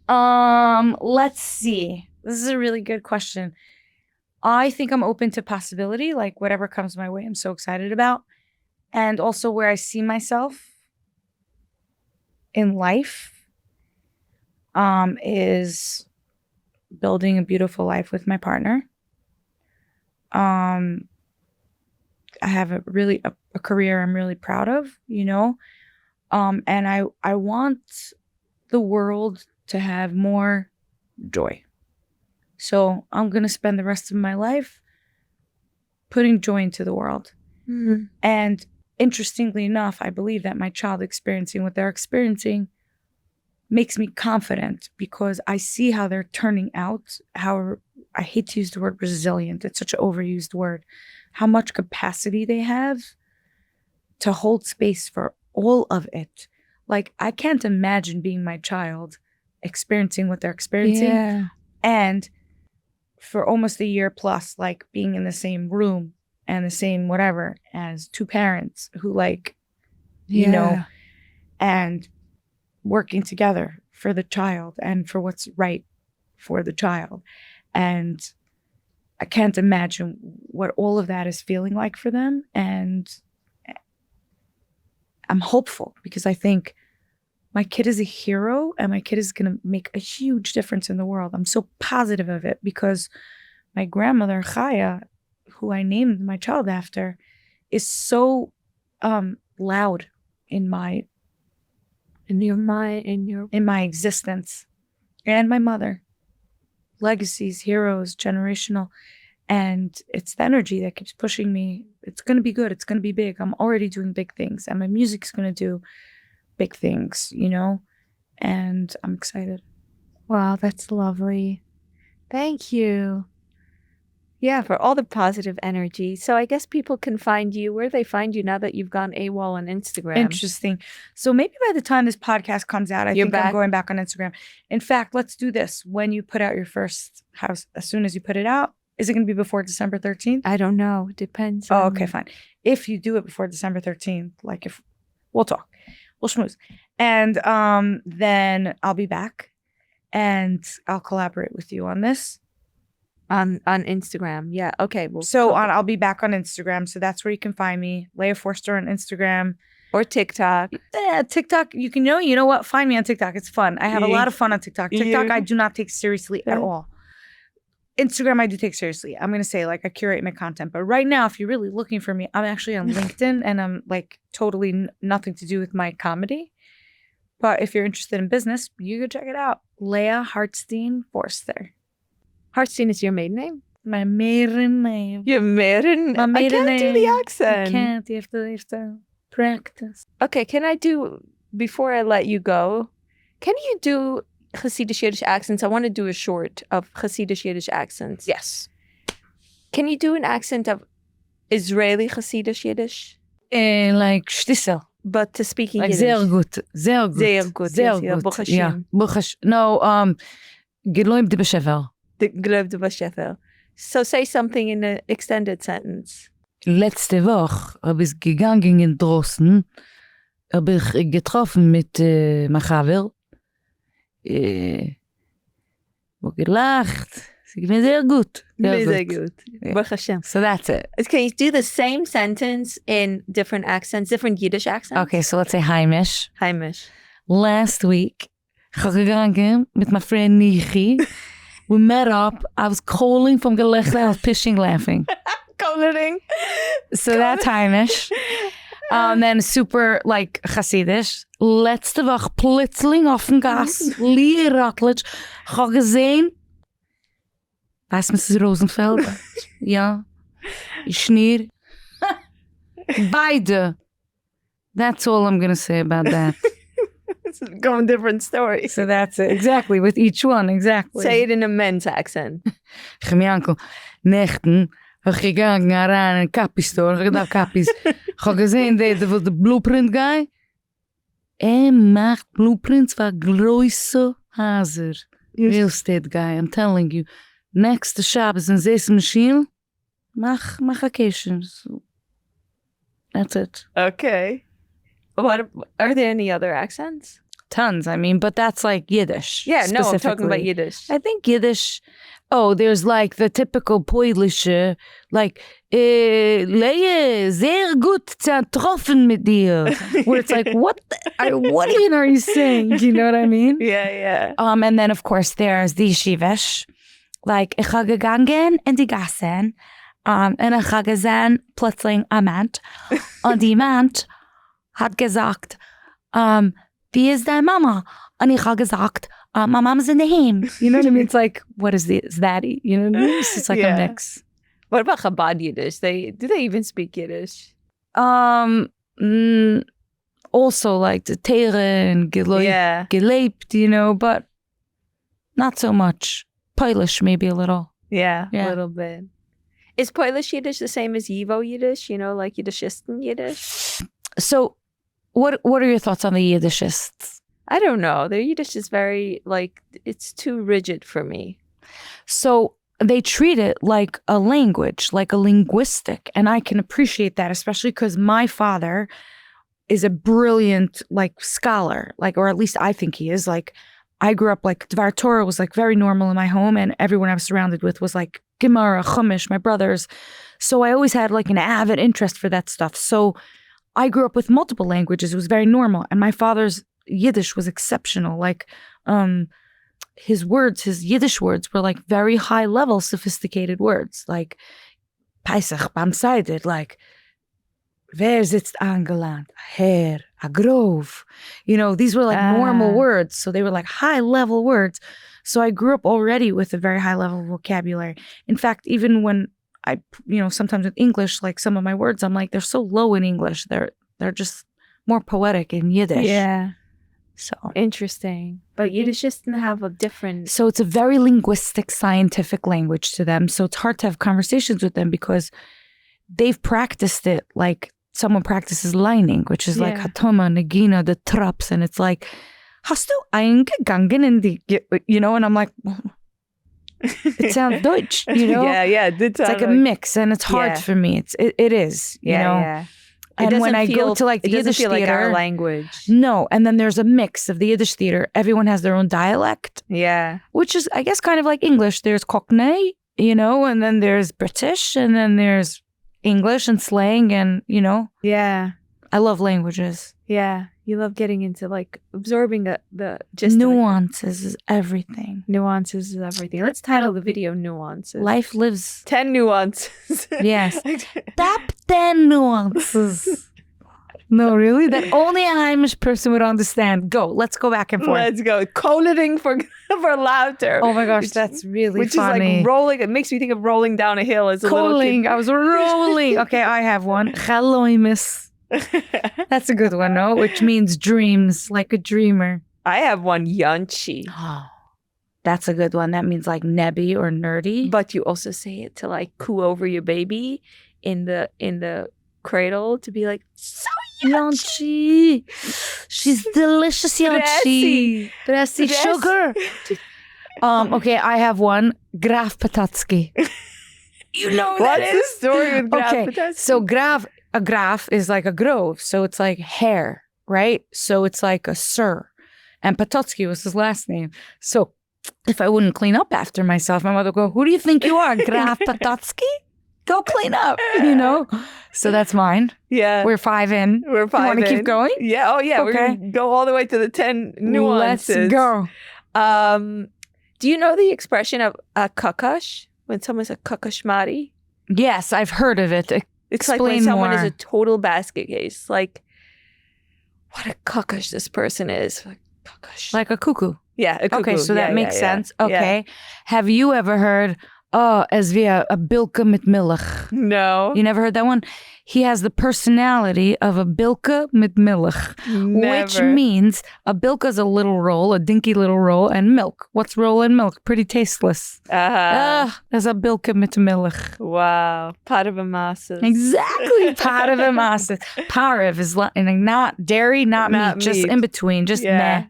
Let's see. This is a really good question. I think I'm open to possibility, like whatever comes my way, I'm so excited about. And also where I see myself in life is building a beautiful life with my partner. I have a career I'm really proud of, you know. And I want the world to have more joy. So I'm going to spend the rest of my life putting joy into the world. Mm-hmm. And interestingly enough, I believe that my child experiencing what they're experiencing makes me confident because I see how they're turning out, how, I hate to use the word resilient, it's such an overused word, how much capacity they have to hold space for all of it. Like, I can't imagine being my child experiencing what they're experiencing. Yeah. And for almost a year plus, like being in the same room and the same whatever as two parents who you know, and working together for the child and for what's right for the child. And I can't imagine what all of that is feeling like for them. And I'm hopeful because I think my kid is a hero and my kid is going to make a huge difference in the world. I'm so positive of it because my grandmother, Chaya, who I named my child after, is so loud in my existence. And my mother. Legacies, heroes, generational. And it's the energy that keeps pushing me. It's going to be good. It's going to be big. I'm already doing big things. And my music's going to do big things, you know? And I'm excited. Wow, that's lovely. Thank you. Yeah, for all the positive energy. So I guess people can find you. Where do they find you now that you've gone AWOL on Instagram? Interesting. So maybe by the time this podcast comes out, I'm going back on Instagram. In fact, let's do this. When you put out your first house, as soon as you put it out, is it going to be before December 13th? I don't know. Depends. Oh, okay, fine. If you do it before December 13th, we'll talk, we'll schmooze. And then I'll be back and I'll collaborate with you on this. On Instagram. Yeah. Okay. I'll be back on Instagram. So that's where you can find me. Leah Forster on Instagram. Or TikTok. Yeah, TikTok. You know what? Find me on TikTok. It's fun. I have a lot of fun on TikTok. TikTok I do not take seriously at all. Instagram I do take seriously. I'm going to say I curate my content. But right now, if you're really looking for me, I'm actually on LinkedIn and I'm totally nothing to do with my comedy. But if you're interested in business, you go check it out. Leah Hartstein Forster. Hartstein is your maiden name? My maiden name. Your maiden? My maiden name. I can't do the accent. You can't. You have to practice. Okay, before I let you go, can you do Hasidic Yiddish accents? I want to do a short of Hasidic Yiddish accents. Yes. Can you do an accent of Israeli Hasidic Yiddish? Like Shtissel. But to speak in Yiddish. Sehr gut. Sehr gut. Sehr gut. Sehr yes, gut. Yeah. No, Geloim de Beshevel. So say something in an extended sentence. Letzte Woche habe ich gegangen draußen, habe ich getroffen mit meinem Chaver. Gelacht. Ich bin sehr gut. Sehr gut. Baruch Hashem. So that's it. Can you do the same sentence in different accents, different Yiddish accents? Okay, so let's say Heimish. Heimish. Last week, ich habe gegangen mit my friend Nichi. We met up. I was calling from Gelech. I was pishing laughing. Coloring. So that's Heimish. Then super Hasidisch. Letzte Woche plötzlich auf dem Gas. Leah Routledge. Ich habe gesehen. Weiß Mrs. Rosenfeld? Ja. Schneer. Beide. That's all I'm going to say about that. It's going different stories. So that's it. Exactly. With each one. Exactly. Say it in a men's accent. Gemiankel. Nechten. Ich gegangen rein in een kappie store. Ik dacht kappies. Ik heb gezien de blueprint guy. Macht blueprints van große Hazer. Real estate guy. I'm telling you. Next to Shabbos in deze machine. Mach occasions. That's it. Okay. What are there any other accents? tons. I mean, but that's like Yiddish. Yeah, no, I'm talking about specifically. Yiddish. I think Yiddish. Oh, there's like the typical Polish, like Leah, sehr gut getroffen mit dir. Where it's like, what even are you saying? Do you know what I mean? Yeah. And then of course there's die Shivesh, like ich ha gegangen in die Gassen, and ich ha gesehen plötzlich ein Mann, und die Mann hat gesagt, wie ist deine Mama? Und ich ha gesagt, my mom's in the home. You know what I mean? It's like, what is that? You know what I mean? It's just like a mix. What about Chabad Yiddish? Do they even speak Yiddish? Also like the Tere and gelebt, you know, but not so much. Polish maybe a little. Yeah, a little bit. Is Polish Yiddish the same as Yivo Yiddish? You know, like Yiddishisten Yiddish? So what are your thoughts on the Yiddishists? I don't know. Their Yiddish is very, like, it's too rigid for me. So they treat it like a language, like a linguistic. And I can appreciate that, especially because my father is a brilliant, like, scholar, like, or at least I think he is. Like, I grew up, like, Dvar Torah was, like, very normal in my home, and everyone I was surrounded with was, like, Gemara, Chumash, my brothers. So I always had, like, an avid interest for that stuff. So I grew up with multiple languages. It was very normal. And my father's Yiddish was exceptional. Like, his Yiddish words were like very high level, sophisticated words. Like, Pesach beim Seder, like, wer sitzt angelangt? Herr, a grove. You know, these were like normal words. So they were like high level words. So I grew up already with a very high level vocabulary. In fact, even when I, sometimes with English, like some of my words, I'm like, they're so low in English. They're just more poetic in Yiddish. Yeah. So interesting. But Yiddish just have a different... So it's a very linguistic, scientific language to them. So it's hard to have conversations with them because they've practiced it like someone practices lining, which is like Hatoma, Nagina, the traps. And it's like, hast du eingegangen in die... And I'm like... It sounds Deutsch, Yeah. It's like a mix, and it's hard for me. It is, you know. Yeah. And when I go to like the Yiddish theater, like our language. No, and then there's a mix of the Yiddish theater. Everyone has their own dialect. Yeah. Which is, I guess, kind of like English. There's Cockney, and then there's British, and then there's English and slang, and Yeah. I love languages. Yeah. You love getting into like absorbing the just nuances is everything. Nuances is everything. Let's title the video Nuances. Life lives 10 nuances. Yes. Top 10 nuances. No, really? That only an Irish person would understand. Go. Let's go back and forth. Let's go. Collating for laughter. Oh my gosh, that's really which funny. Which is like rolling. It makes me think of rolling down a hill as a little kid. I was rolling. Okay, I have one. Chaloimus. That's a good one, no? Which means dreams, like a dreamer. I have one, Yanchi. Oh, that's a good one. That means like nebby or nerdy. But you also say it to like coo over your baby in the cradle to be like, so Yanchi. She's delicious, Yanchi. Bressy sugar. Okay, I have one. Graf Patatsky. You know what that is? What's the story with Graf Patatsky? So a graf is like a grove, so it's like hair, right? So it's like a sir. And Patotsky was his last name. So if I wouldn't clean up after myself, my mother would go, who do you think you are, Graf Patotsky? Go clean up, So that's mine. Yeah. We're 5 in. We're 5 in. You want to keep going? Yeah. Oh, yeah. Okay. We're going to go all the way to the 10 nuances. Let's go. Do you know the expression of a kakash? When someone's a kakashmati? Yes, I've heard of it. It's like when someone is a total basket case. Like, what a cuckish this person is. Like, cuckish. Like a cuckoo. Yeah, a cuckoo. Okay, so that makes sense. Yeah. Okay. Have you ever heard, as via a bilka mit milch? No. You never heard that one? He has the personality of a bilka mit milch. Never. Which means a bilka is a little roll, a dinky little roll, and milk. What's roll and milk? Pretty tasteless. There's a bilka mit milch. Wow. Parva-masas. Exactly. Parva-masas. Parv is not dairy, not meat, just in between, just meh.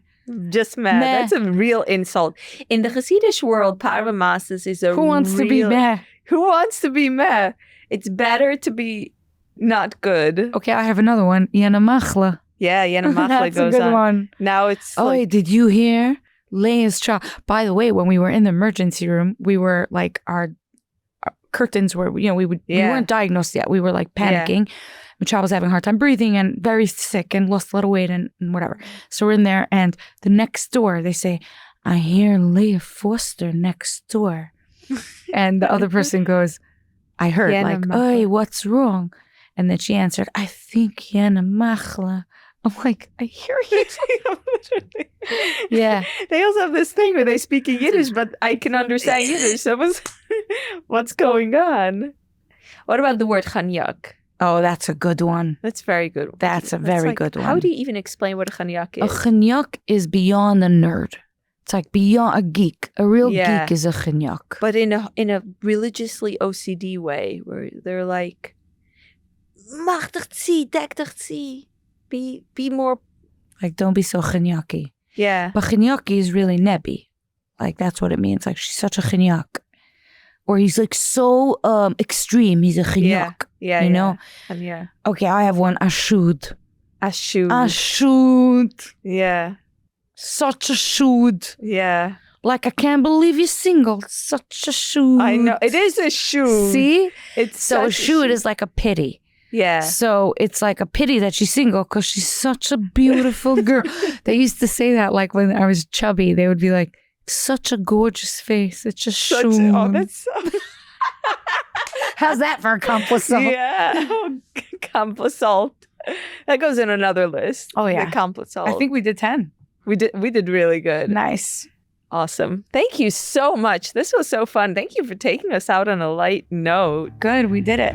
Just meh. That's a real insult. In the Hasidic world, parva-masas is a Who wants to be meh? Who wants to be meh? It's better to be not good. Okay, I have another one. Yana machla. Yeah, Yana Machla That's a goes good on. one. Now it's Oh, like, did you hear Leah's child? By the way, when we were in the emergency room, we were like our curtains were, we weren't diagnosed yet. We were like panicking. My child was having a hard time breathing and very sick and lost a little weight and whatever. So we're in there, and the next door they say, I hear Leah Forster next door. And the other person goes, I heard Yana like, Machla. "Oy, what's wrong?" And then she answered, I think Yana Machla. I'm like, I hear you. Yeah. They also have this thing where they speak in Yiddish, but I can understand Yiddish. So what's going on? What about the word chanyak? Oh, that's a good one. That's very good. That's a very good one. How do you even explain what a chanyak A is? chanyak is beyond a nerd. It's like beyond a geek. A real Yeah. geek is a chanyak. But in a religiously OCD way, where they're like, mach dich zie, dek dich zie. Be more. Like, don't be so chanyaki. Yeah. But chanyaki is really nebby. Like, that's what it means. Like, she's such a chanyak. Or he's like so extreme. He's a chanyak. Yeah. You know? And yeah. Okay, I have one. Ashud. Ashud. Ashud. Yeah. Such a shoot. Yeah. Like, I can't believe you're single. Such a shoot. I know. It is a shoot. See? It's So a such shoot is like a pity. Yeah. So it's like a pity that she's single because she's such a beautiful girl. They used to say that like when I was chubby. They would be like, such a gorgeous face. It's just shoot. Oh, that's so... How's that for a compliment? Yeah. Compliment. That goes in another list. Oh, yeah. The compliment. I think we did 10. we did really good. Nice. Awesome. Thank you so much. This was so fun. Thank you for taking us out on a light note. Good. We did it.